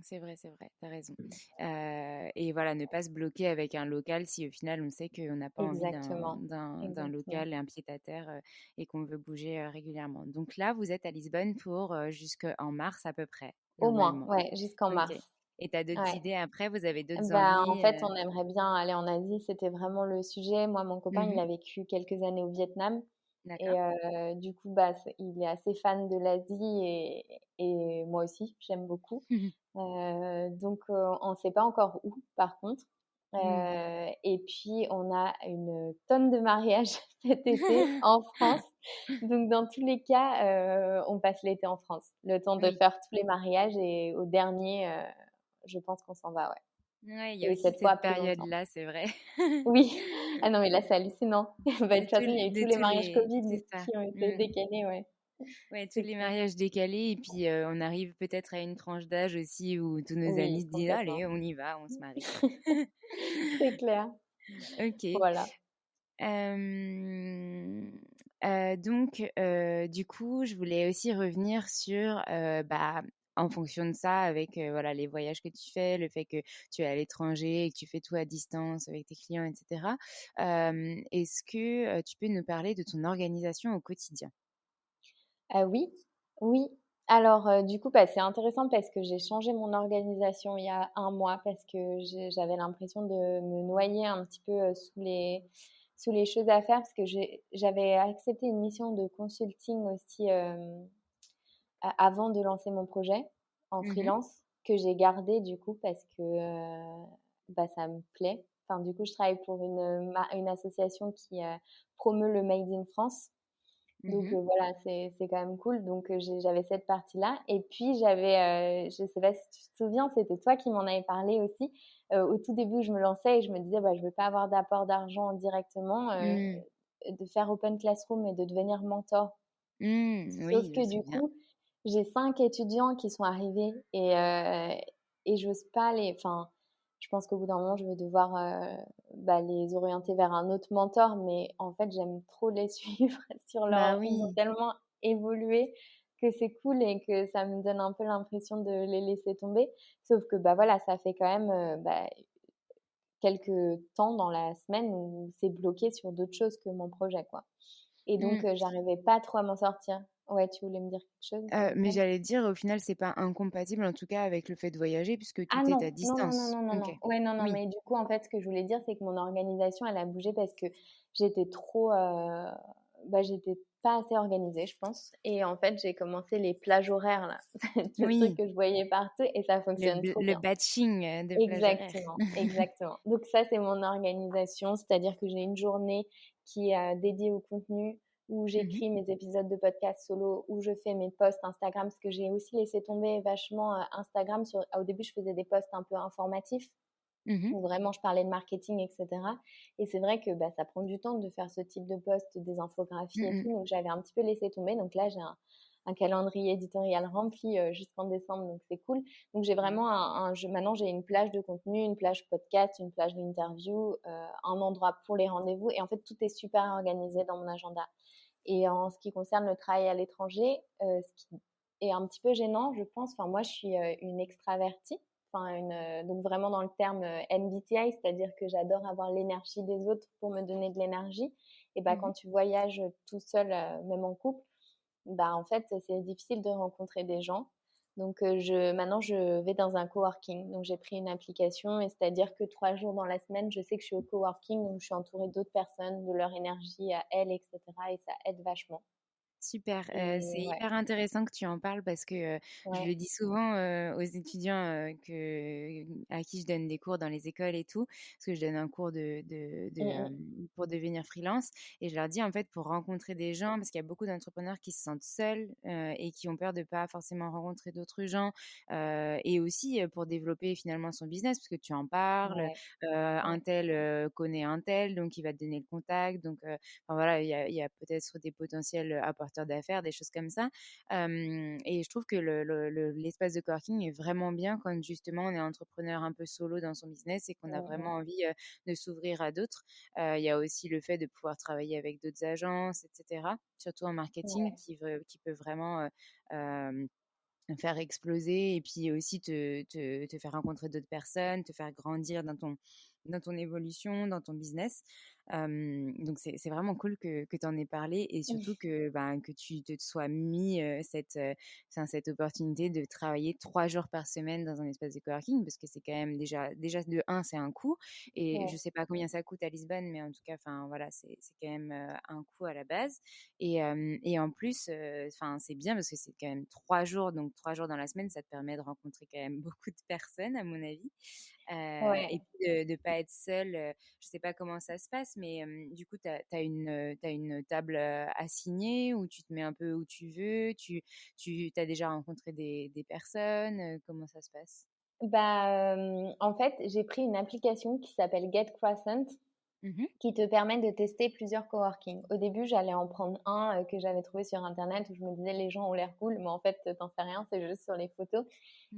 C'est vrai, t'as raison. Et voilà, ne pas se bloquer avec un local si au final on sait qu'on n'a pas envie Exactement, d'un exactement. local et un pied-à-terre et qu'on veut bouger régulièrement. Donc là, vous êtes à Lisbonne pour jusqu'en mars à peu près, Au moins, normalement. ouais, jusqu'en Ok. mars. Et t'as d'autres Ouais. idées après? Vous avez d'autres En envies fait, on aimerait bien aller en Asie, c'était vraiment le sujet. Moi, mon copain, il Mhm. a vécu quelques années au Vietnam et D'accord. du coup, il est assez fan de l'Asie et moi aussi, j'aime beaucoup. Donc on ne sait pas encore où, par contre. Mhm. Et puis on a une tonne de mariages cet été en France. Donc dans tous les cas, on passe l'été en France, le temps de Oui. faire tous les mariages et au dernier, je pense qu'on s'en va, ouais. Ouais, il y a Et aussi cette fois cette plus longtemps. période-là, c'est vrai. Oui. Ah non, mais là, c'est hallucinant. De toute façon, il y a eu De tous les tous mariages les... Covid C'est ça. qui ont été Mm. décalés, ouais, Ouais, tous c'est les clair. mariages décalés et puis on arrive peut-être à une tranche d'âge aussi où tous nos amis Oui, se disent: complètement. «Allez, on y va, on se marie». C'est clair. OK. Voilà. Hem, donc du coup, je voulais aussi revenir sur, en fonction de ça, avec, voilà, les voyages que tu fais, le fait que tu es à l'étranger et que tu fais tout à distance avec tes clients et cetera. Est-ce que, tu peux nous parler de ton organisation au quotidien? Oui, oui. Alors, du coup, c'est intéressant parce que j'ai changé mon organisation il y a un mois parce que j'avais l'impression de me noyer un petit peu, sous les choses à faire parce que j'avais accepté une mission de consulting aussi avant de lancer mon projet en Mmh. freelance que j'ai gardé du coup parce que bah, ça me plaît. Enfin, du coup, je travaille pour une association qui promeut le Made in France. Donc Mmh. voilà, c'est quand même cool. Donc j'avais cette partie-là. Et puis je sais pas si tu te souviens, c'était toi qui m'en avais parlé aussi. Au tout début, je me lançais et je me disais, bah, je veux pas avoir d'apport d'argent directement, Mmh. de faire Open Classroom et de devenir mentor. Mmh. Sauf Oui, je me que du souviens. coup, j'ai 5 étudiants qui sont arrivés et j'ose pas enfin, je pense qu'au bout d'un moment, je vais devoir, bah, les orienter vers un autre mentor, mais en fait, j'aime trop les suivre sur Bah ils ont oui. tellement évolué que c'est cool et que ça me donne un peu l'impression de les laisser tomber. Sauf que, bah, voilà, ça fait quand même, bah, quelques temps dans la semaine où c'est bloqué sur d'autres choses que mon projet, quoi. Et donc, Mmh. j'arrivais pas trop à m'en sortir. Ouais, tu voulais me dire quelque chose, Mais Alexandre? j'allais dire, au final, c'est pas incompatible, en tout cas, avec le fait de voyager puisque Ah tout est à non, non, non, non, distance. non, non, OK. non. Ouais, non, non, Oui. mais du coup, en fait, ce que je voulais dire, c'est que mon organisation, elle a bougé parce que j'étais trop, bah, j'étais pas assez organisée, je pense. Et en fait, j'ai commencé les plages horaires, là, le truc Oui. que je voyais partout, et ça fonctionne trop Le bien. batching, de plage horaire. Exactement, exactement. Donc ça, c'est mon organisation, c'est-à-dire que j'ai une journée qui est dédiée au contenu, où Mmh. j'écris mes épisodes de podcast solo, où je fais mes posts Instagram, parce que j'ai aussi laissé tomber vachement Instagram. Au début, je faisais des posts un peu informatifs, Mmh. où vraiment je parlais de marketing, etc. Et c'est vrai que bah, ça prend du temps de faire ce type de post, des infographies Mmh et mh. tout. Donc j'avais un petit peu laissé tomber. Donc là, j'ai un calendrier éditorial rempli jusqu'en décembre, donc c'est cool. Donc j'ai vraiment maintenant j'ai une plage de contenu, une plage podcast, une plage d'interview, un endroit pour les rendez-vous. Et en fait, tout est super organisé dans mon agenda. Et en ce qui concerne le travail à l'étranger, ce qui est un petit peu gênant, je pense, enfin moi je suis une extravertie, enfin donc vraiment dans le terme MBTI, c'est-à-dire que j'adore avoir l'énergie des autres pour me donner de l'énergie. Et bah Mmh. quand tu voyages tout seul, même en couple, bah en fait c'est difficile de rencontrer des gens. Donc maintenant je vais dans un coworking. Donc j'ai pris une application et c'est-à-dire que 3 jours dans la semaine, je sais que je suis au coworking, donc je suis entourée d'autres personnes, de leur énergie à elles, etc. Et ça aide vachement. Super, c'est Et ouais, hyper intéressant que tu en parles parce que, je ouais. le dis souvent, aux étudiants, à qui je donne des cours dans les écoles et tout, parce que je donne un cours Mmh mh. pour devenir freelance et je leur dis, en fait, pour rencontrer des gens parce qu'il y a beaucoup d'entrepreneurs qui se sentent seuls, et qui ont peur de pas forcément rencontrer d'autres gens, et aussi, pour développer finalement son business parce que tu en parles, Ouais, un ouais, tel, connaît un tel, donc il va te donner le contact, donc enfin voilà, il y a peut-être des potentiels apporteurs d'affaires, des choses comme ça. Et je trouve que l'espace de coworking est vraiment bien quand justement on est entrepreneur un peu solo dans son business et qu'on a mmh vraiment mh. envie de s'ouvrir à d'autres. Il y a aussi le fait de pouvoir travailler avec d'autres agences, etc. Surtout en marketing, Ouais, qui peut vraiment faire exploser et puis aussi te faire rencontrer d'autres personnes, te faire grandir dans ton évolution, dans ton business. Donc c'est vraiment cool que tu en aies parlé et surtout que, ben, que tu te sois mis cette opportunité de travailler 3 jours par semaine dans un espace de coworking parce que c'est quand même déjà de un, c'est un coût et je ouais, sais pas combien ça coûte à Lisbonne, mais en tout cas, enfin voilà, c'est quand même un coût à la base. Et en plus, enfin, c'est bien parce que c'est quand même 3 jours, donc 3 jours dans la semaine, ça te permet de rencontrer quand même beaucoup de personnes à mon avis. Et ouais. puis de pas être seule, je sais pas comment ça se passe, mais du coup, tu une table, assignée où tu te mets un peu où tu veux? Tu as déjà rencontré des personnes? Comment ça se passe? Bah, en fait, j'ai pris une application qui s'appelle Get Croissant, Mmh. qui te permet de tester plusieurs coworking. Au début, j'allais en prendre un que j'avais trouvé sur internet où je me disais les gens ont l'air cool, mais en fait, t'en sais rien, c'est juste sur les photos.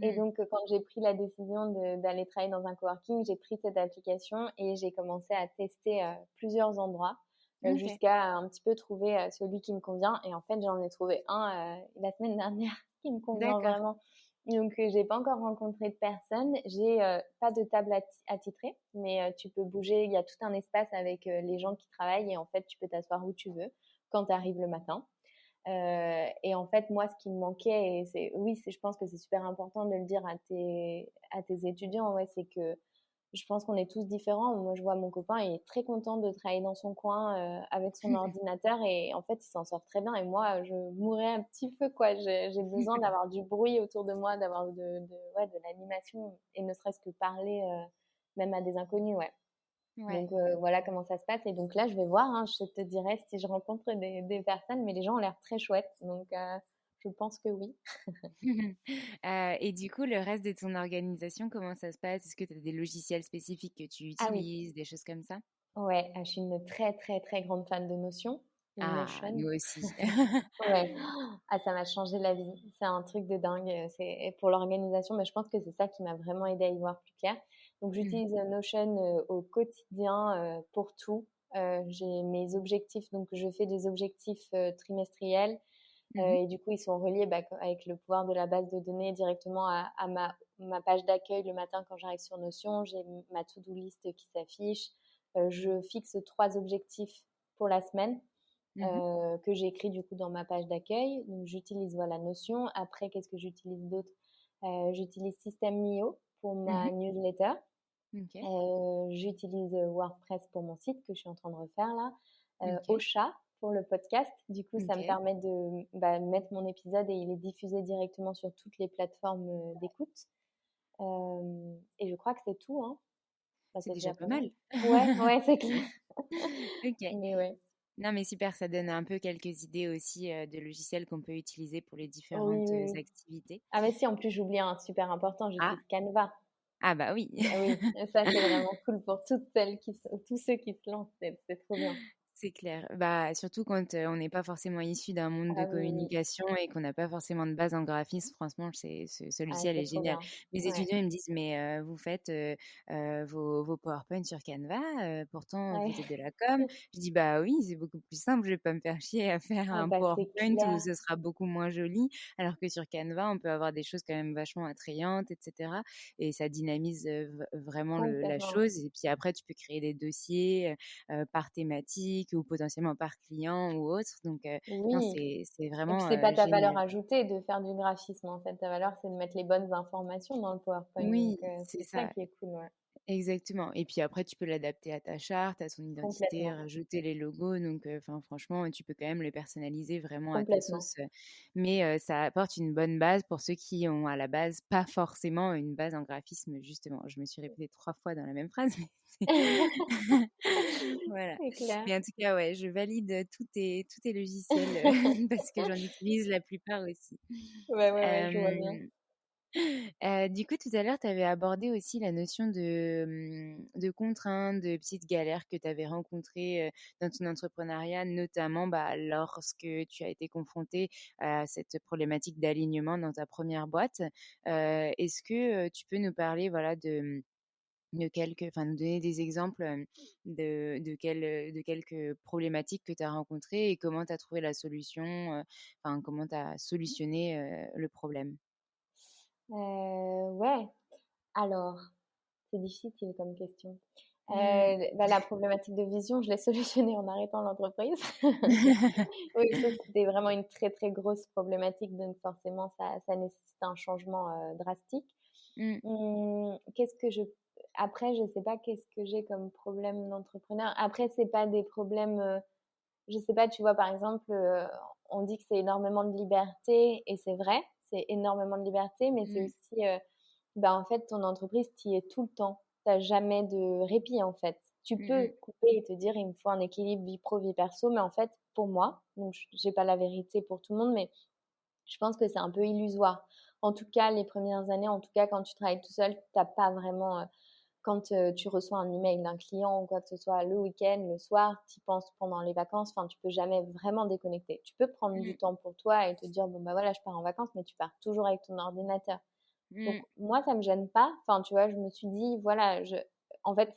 Et Mmh. donc, quand j'ai pris la décision d'aller travailler dans un coworking, j'ai pris cette application et j'ai commencé à tester plusieurs endroits OK. jusqu'à un petit peu trouver celui qui me convient. Et en fait, j'en ai trouvé un la semaine dernière qui me convient D'accord. vraiment. Donc, j'ai pas encore rencontré de personne. J'ai pas de table attitrée, mais tu peux bouger. Il y a tout un espace avec les gens qui travaillent et en fait, tu peux t'asseoir où tu veux quand tu arrives le matin. Et en fait, moi, ce qui me manquait, oui, je pense que c'est super important de le dire à tes étudiants, ouais, c'est que je pense qu'on est tous différents. Moi, je vois mon copain, il est très content de travailler dans son coin avec son ordinateur et en fait, il s'en sort très bien. Et moi, je mourrais un petit peu, quoi. J'ai besoin d'avoir du bruit autour de moi, d'avoir ouais, de l'animation et ne serait-ce que parler même à des inconnus, ouais. Ouais. Donc voilà comment ça se passe. Et donc là, je vais voir, hein, je te dirai si je rencontre des personnes, mais les gens ont l'air très chouettes. Donc je pense que oui. Et du coup, le reste de ton organisation, comment ça se passe? Est-ce que tu as des logiciels spécifiques que tu Ah oui, utilises, des choses comme ça? ouais, je suis une très très très grande fan de Notion, de Ah, Notion. nous aussi. Ouais. Ah, ça m'a changé la vie. C'est un truc de dingue. C'est pour l'organisation, mais je pense que c'est ça qui m'a vraiment aidé à y voir plus clair. Donc, Mmh. j'utilise Notion au quotidien pour tout. J'ai mes objectifs, donc je fais des objectifs trimestriels Mmh. et du coup, ils sont reliés avec le pouvoir de la base de données directement à ma page d'accueil le matin quand j'arrive sur Notion. J'ai ma to-do list qui s'affiche. Je fixe 3 objectifs pour la semaine Mmh. que j'ai écrit du coup dans ma page d'accueil. Donc j'utilise voilà Notion. Après, qu'est-ce que j'utilise d'autre? J'utilise System.io pour ma Mmh. newsletter. OK. J'utilise WordPress pour mon site que je suis en train de refaire là. OK. Ocha pour le podcast. Du coup, ça me OK. permet de mettre mon épisode et il est diffusé directement sur toutes les plateformes d'écoute. Et je crois que c'est tout, hein. Bah, C'est c'est déjà déjà pas pas mal. mal. Ouais, ouais, c'est clair. OK. Mais ouais. Non, mais super, ça donne un peu quelques idées aussi, de logiciels qu'on peut utiliser pour les Oui, différentes, oui, oui. activités. Ah mais si, en plus, j'oublie un super important, Ah! j'utilise Canva. Ah bah oui. Ah oui, ça, c'est vraiment cool pour toutes celles tous ceux qui se lancent, c'est trop bien. C'est clair. Bah, surtout quand, on n'est pas forcément issu d'un monde de Ah oui, oui. communication et qu'on n'a pas forcément de base en graphisme, franchement, c'est ce Ah, logiciel c'est est trop génial. bien. Mes Ouais, étudiants, ils me disent: «Mais, vous faites, vos PowerPoint sur Canva, pourtant vous ouais. êtes de la com». Je dis: «Bah oui, c'est beaucoup plus simple, je vais pas me faire chier à faire Ah un bah, c'est PowerPoint où clair, ce sera beaucoup moins joli». Alors que sur Canva, on peut avoir des choses quand même vachement attrayantes et cetera et ça dynamise, vraiment la complètement. chose et puis après tu peux créer des dossiers, par thématique ou potentiellement par client ou autre. Donc, non, Oui, c'est et puis vraiment, c'est pas ta valeur génial. ajoutée de faire du graphisme, en fait. Ta valeur, c'est de mettre les bonnes informations dans le PowerPoint, donc Oui, c'est c'est ça ça. qui est cool, ouais. Exactement et puis après tu peux l'adapter à ta charte, à son identité, Complètement, rajouter les logos donc enfin franchement, tu peux quand même le personnaliser vraiment à ta complètement. sauce, mais ça apporte une bonne base pour ceux qui ont à la base pas forcément une base en graphisme justement. Je me suis répétée 3 fois dans la même phrase mais c'est voilà. C'est clair. Mais en tout cas, ouais, je valide, tous tes logiciels, parce que j'en utilise la plupart aussi. Ouais, ouais, ouais, je vois bien. Hem Du coup, tout à l'heure, tu avais abordé aussi la notion de contraintes, de petites galères que tu avais rencontrées, dans ton entrepreneuriat, notamment, bah, lorsque tu as été confrontée à cette problématique d'alignement dans ta première boîte. Est-ce que, tu peux nous parler, voilà, de quelques enfin, nous donner des exemples, de quelques problématiques que tu as rencontrées et comment tu as trouvé la solution, enfin, comment tu as solutionné, le problème? Ouais, alors, c'est difficile comme question. Mmh. La problématique de vision, je l'ai solutionnée en arrêtant l'entreprise. Oui, ça, c'était vraiment une très, très grosse problématique, donc forcément, ça nécessite un changement drastique. Mmh. Qu'est-ce que je après, je sais pas qu'est-ce que j'ai comme problème d'entrepreneur. Après, c'est pas des problèmes, je sais pas, tu vois, par exemple, on dit que c'est énormément de liberté et c'est vrai, c'est énormément de liberté, mais c'est Mmh. aussi, en fait, ton entreprise, tu y es tout le temps. Tu as jamais de répit, en fait. Tu Mmh peux mh. couper et te dire: «Il me faut un équilibre vie pro, vie perso», mais en fait, pour moi, donc j'ai pas la vérité pour tout le monde, mais je pense que c'est un peu illusoire. En tout cas, les premières années, en tout cas, quand tu travailles tout seul, tu as pas vraiment, quand tu reçois un email d'un client ou quoi que ce soit le week-end, le soir, tu y penses pendant les vacances, enfin, tu peux jamais vraiment déconnecter. Tu peux prendre du Mmh. temps pour toi et te dire, bon, bah voilà, je pars en vacances, mais tu pars toujours avec ton ordinateur. Donc, Mmh. moi, ça me gêne pas. Enfin, tu vois, je me suis dit, voilà, en fait,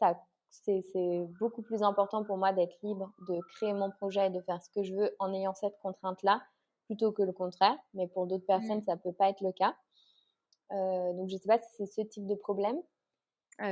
c'est beaucoup plus important pour moi d'être libre, de créer mon projet et de faire ce que je veux en ayant cette contrainte-là, plutôt que le contraire. Mais pour d'autres Mmh. personnes, ça peut pas être le cas. Donc, je sais pas si c'est ce type de problème.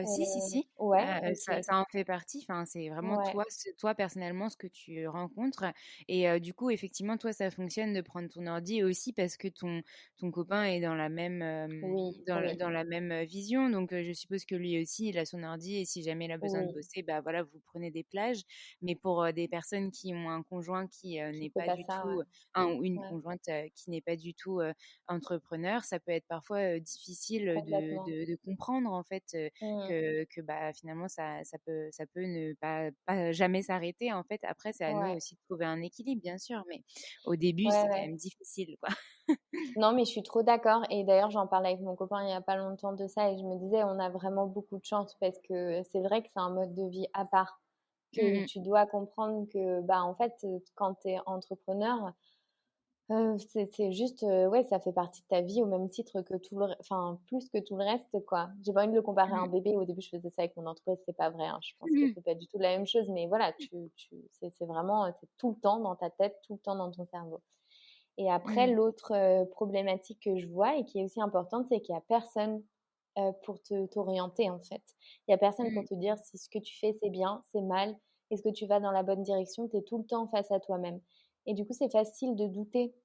Si, si, si, Ouais, OK. ça en fait partie. Enfin, c'est vraiment Ouais, toi personnellement ce que tu rencontres et du coup, effectivement, toi, ça fonctionne de prendre ton ordi aussi parce que ton copain est dans la même, oui, oui, dans la même, vision donc je suppose que lui aussi, il a son ordi et si jamais il a besoin de oui, bosser, bah, voilà, vous prenez des plages. Mais pour, des personnes qui ont un conjoint qui, qui n'est fait pas pas du ça, ouais. tout un ou une Ouais, conjointe, qui n'est pas du tout, entrepreneur, ça peut être parfois, difficile, complètement. de comprendre en fait, Mmh. que, bah, finalement ça peut ne pas jamais s'arrêter en fait. Après, c'est à nous Ouais, aussi de trouver un équilibre bien sûr, mais au début, ouais, c'est quand ouais. même difficile, quoi. Non, mais je suis trop d'accord et d'ailleurs, j'en parlais avec mon copain il y a pas longtemps de ça et je me disais: «On a vraiment beaucoup de chance» parce que c'est vrai que c'est un mode de vie à part, Mmh que mh. tu dois comprendre que, bah, en fait, quand tu es entrepreneur, c'est juste, ouais, ça fait partie de ta vie au même titre que tout le enfin, plus que tout le reste, quoi. J'ai pas envie de le comparer à Mmh. un bébé. Au début, je faisais ça avec mon entreprise, c'est pas vrai, hein. Je pense que Mmh. c'est pas du tout la même chose, mais voilà, c'est vraiment, tu tout le temps dans ta tête, tout le temps dans ton cerveau. Et après, Mmh. l'autre, problématique que je vois et qui est aussi importante, c'est qu'il y a personne, pour te t'orienter, en fait. Il y a personne pour Mmh. te dire si ce que tu fais, c'est bien, c'est mal, est-ce que tu vas dans la bonne direction? Tu es tout le temps face à toi-même et du coup, c'est facile de douter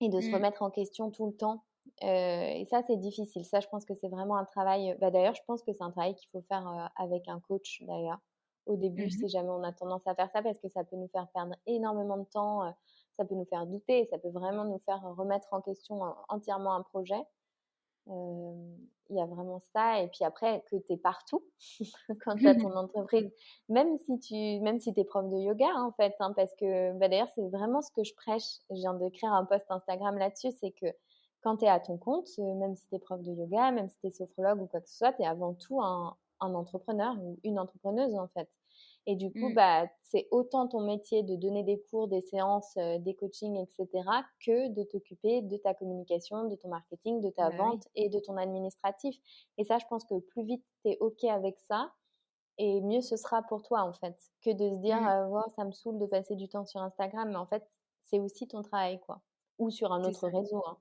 et de se Mmh. remettre en question tout le temps, et ça, c'est difficile. Ça, je pense que c'est vraiment un travail, bah, d'ailleurs, je pense que c'est un travail qu'il faut faire, avec un coach, d'ailleurs, au début, Mmh. si jamais on a tendance à faire ça, parce que ça peut nous faire perdre énormément de temps, ça peut nous faire douter, ça peut vraiment nous faire remettre en question, entièrement un projet. Il y a vraiment ça et puis après que tu es partout quand tu as ton entreprise, même si tu es prof de yoga, hein, en fait, hein, parce que, bah, d'ailleurs, c'est vraiment ce que je prêche. Je viens d'écrire un post Instagram là-dessus, c'est que quand tu es à ton compte, même si tu es prof de yoga, même si tu es sophrologue ou quoi que ce soit, tu es avant tout un entrepreneur ou une entrepreneuse, en fait. Et du coup, Mmh. bah, c'est autant ton métier de donner des cours, des séances, des coachings, etc., que de t'occuper de ta communication, de ton marketing, de ta Bah, oui, vente et de ton administratif. Et ça, je pense que plus vite tu es OK avec ça, et mieux ce sera pour toi, en fait, que de se dire, mmh, «Waouh, ça me saoule de passer du temps sur Instagram», mais en fait, c'est aussi ton travail, quoi. Ou sur un c'est autre ça. réseau, hein.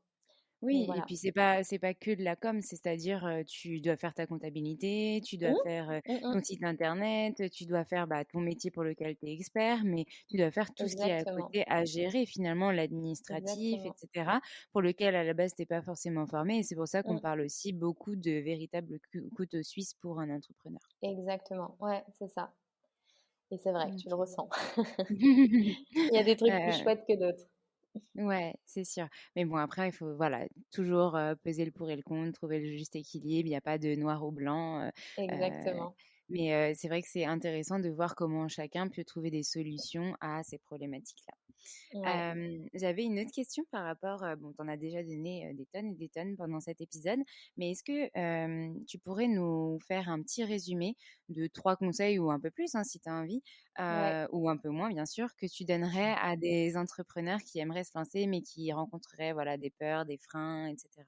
Mais Oui et voilà. puis c'est pas que de la com, c'est-à-dire, tu dois faire ta comptabilité, tu dois Mmh. faire, Mmh mh. ton site internet, tu dois faire, bah, ton métier pour lequel tu es expert, mais tu dois faire tout ce qui est à Exactement, côté à gérer finalement l'administratif et exactement. cetera, pour lequel à la base tu es pas forcément formé et c'est pour ça qu'on Mmh. parle aussi beaucoup de véritables couteaux suisses pour un entrepreneur. Exactement. Ouais, c'est ça et c'est vrai, tu le OK. ressens. Il y a des trucs plus Heu chouettes que d'autres. Ouais, c'est sûr. Mais bon, après, il faut, voilà, toujours peser le pour et le contre, trouver le juste équilibre. Il n'y a pas de noir ou blanc. Euh, Exactement. mais c'est vrai que c'est intéressant de voir comment chacun peut trouver des solutions à ces problématiques-là. Ouais, J'avais une autre question par rapport, bon, tu en as déjà donné des tonnes et des tonnes pendant cet épisode, mais est-ce que tu pourrais nous faire un petit résumé de 3 conseils ou un peu plus, hein, si tu as envie, ouais, ou un peu moins, bien sûr, que tu donnerais à des entrepreneurs qui aimeraient se lancer, mais qui rencontreraient, voilà, des peurs, des freins, etc.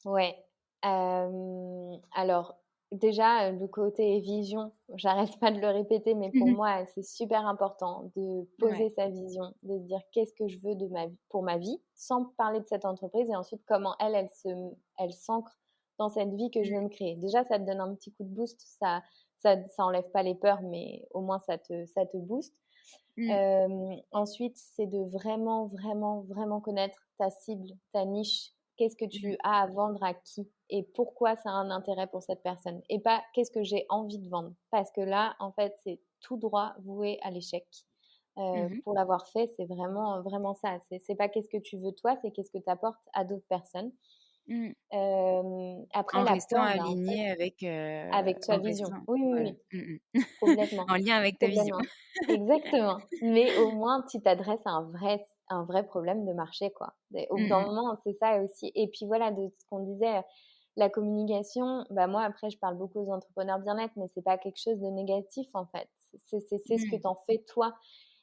ouais. Alors déjà, le côté vision, j'arrête pas de le répéter, mais pour moi, c'est super important de Ouais. poser sa vision, de se dire: «Qu'est-ce que je veux de ma vie pour ma vie?» sans parler de cette entreprise et ensuite comment elle s'ancre dans cette vie que je veux me créer. Déjà, ça te donne un petit coup de boost, ça enlève pas les peurs, mais au moins ça te booste. Mmh. Ensuite, c'est de vraiment, vraiment, vraiment connaître ta cible, ta niche. Qu'est-ce que Mmh. tu as à vendre à qui et pourquoi ça a un intérêt pour cette personne et pas qu'est-ce que j'ai envie de vendre. Parce que là, en fait, c'est tout droit voué à l'échec. Mmh. Pour l'avoir fait, c'est vraiment, vraiment ça. C'est pas qu'est-ce que tu veux toi, c'est qu'est-ce que tu apportes à d'autres personnes. Mmh. Après En la restant peur, bah, en fait, aligné avec, avec ta en vision. restant, Oui, oui, voilà. oui. Mmh mh. Complètement, En lien avec ta vision. complètement. Exactement. Mais au moins, tu t'adresses à un vrai problème de marché, quoi. Et au bout Mmh d'un mh. moment, c'est ça aussi. Et puis voilà, de ce qu'on disait, la communication, bah, moi, après, je parle beaucoup aux entrepreneurs bien-être, mais c'est pas quelque chose de négatif, en fait. C'est ce que Mmh. tu en fais toi.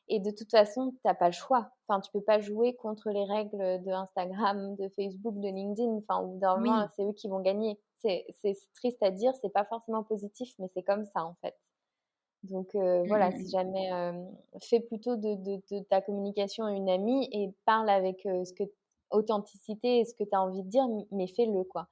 Et de toute façon, tu as pas le choix. Enfin, tu peux pas jouer contre les règles de Instagram, de Facebook, de LinkedIn. Enfin, au bout d'un moment, Oui. c'est eux qui vont gagner. C'est triste à dire, c'est pas forcément positif, mais c'est comme ça, en fait. Donc Mmh voilà, mh si mh. jamais, fais plutôt de ta communication à une amie et parle avec, ce que authenticité et ce que tu as envie de dire, mais fais-le, quoi.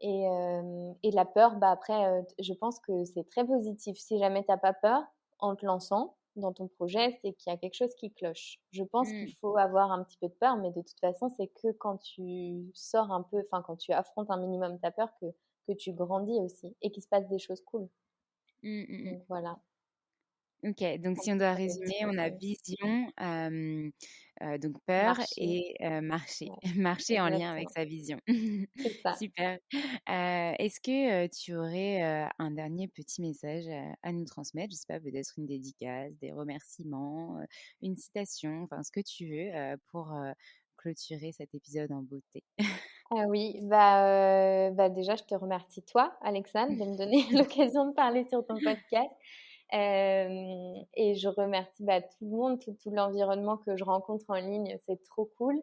Et la peur, après, je pense que c'est très positif. Si jamais tu n'as pas peur en te lançant dans ton projet, c'est qu'il y a quelque chose qui cloche. Je pense qu'il Mm. faut avoir un petit peu de peur, mais de toute façon, c'est que quand tu sors un peu, enfin, quand tu affrontes un minimum ta peur, que tu grandis aussi et qu'il se passe des choses cool. Mm, mm, mm. Donc voilà. Ok, donc Un si on doit des petits résumer, on a conseils. vision, donc peur Marcher. et marcher. Ouais, Marcher en lien avec exactement. sa vision. C'est ça. Super. Est-ce que tu aurais un dernier petit message à nous transmettre? Je sais pas, peut-être une dédicace, des remerciements, une citation, enfin ce que tu veux pour clôturer cet épisode en beauté. Ah oui, déjà, je te remercie toi, Alexandre, de me donner l'occasion de parler sur ton podcast. Et je remercie tout le monde, tout l'environnement que je rencontre en ligne, c'est trop cool.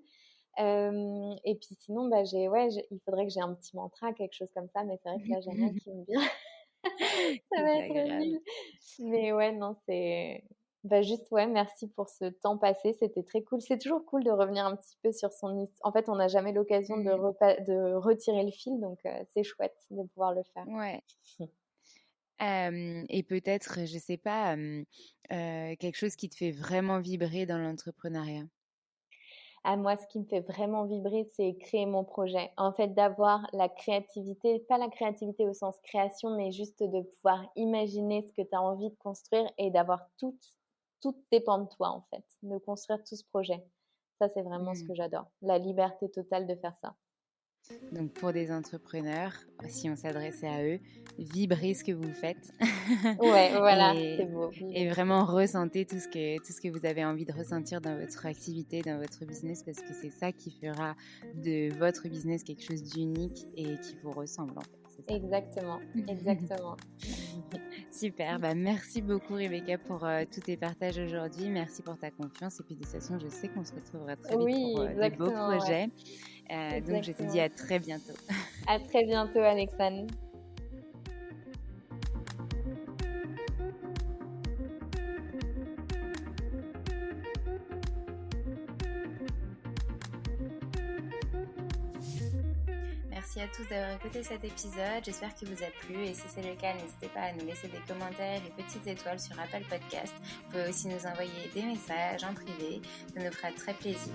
Et puis sinon, il faudrait que j'ai un petit mantra, quelque chose comme ça, mais c'est vrai que là, j'ai rien qui me vient. Ça C'est va pas être grave. nul. Mais ouais, non, c'est juste, ouais, merci pour ce temps passé, c'était très cool. C'est toujours cool de revenir un petit peu sur son en fait, on n'a jamais l'occasion de Mm, de retirer le fil, donc c'est chouette de pouvoir le faire. ouais. Et peut-être, je sais pas, quelque chose qui te fait vraiment vibrer dans l'entrepreneuriat? Ah, moi, ce qui me fait vraiment vibrer, c'est créer mon projet. En fait, d'avoir la créativité, pas la créativité au sens création, mais juste de pouvoir imaginer ce que tu as envie de construire et d'avoir tout dépend de toi, en fait, de construire tout ce projet. Ça, c'est vraiment ce Mmh. que j'adore. La liberté totale de faire ça. Donc pour des entrepreneurs, si on s'adressait à eux, vibrez ce que vous faites Ouais, voilà, c'est et beau, et vibrer. vraiment ressentez tout ce que vous avez envie de ressentir dans votre activité, dans votre business, parce que c'est ça qui fera de votre business quelque chose d'unique et qui vous ressemble, en fait, c'est ça. Exactement, exactement. Super, bah merci beaucoup Rebecca pour tous tes partages aujourd'hui. Merci pour ta confiance et puis de toute façon, je sais qu'on se retrouvera très vite pour Oui, de beaux exactement, ouais, projets. Donc je te dis exactement. à très bientôt. À très bientôt, Alexandre. Merci à tous d'avoir écouté cet épisode. J'espère qu'il vous a plu et si c'est le cas, n'hésitez pas à nous laisser des commentaires et petites étoiles sur Apple Podcast. Vous pouvez aussi nous envoyer des messages en privé. Ça nous fera très plaisir.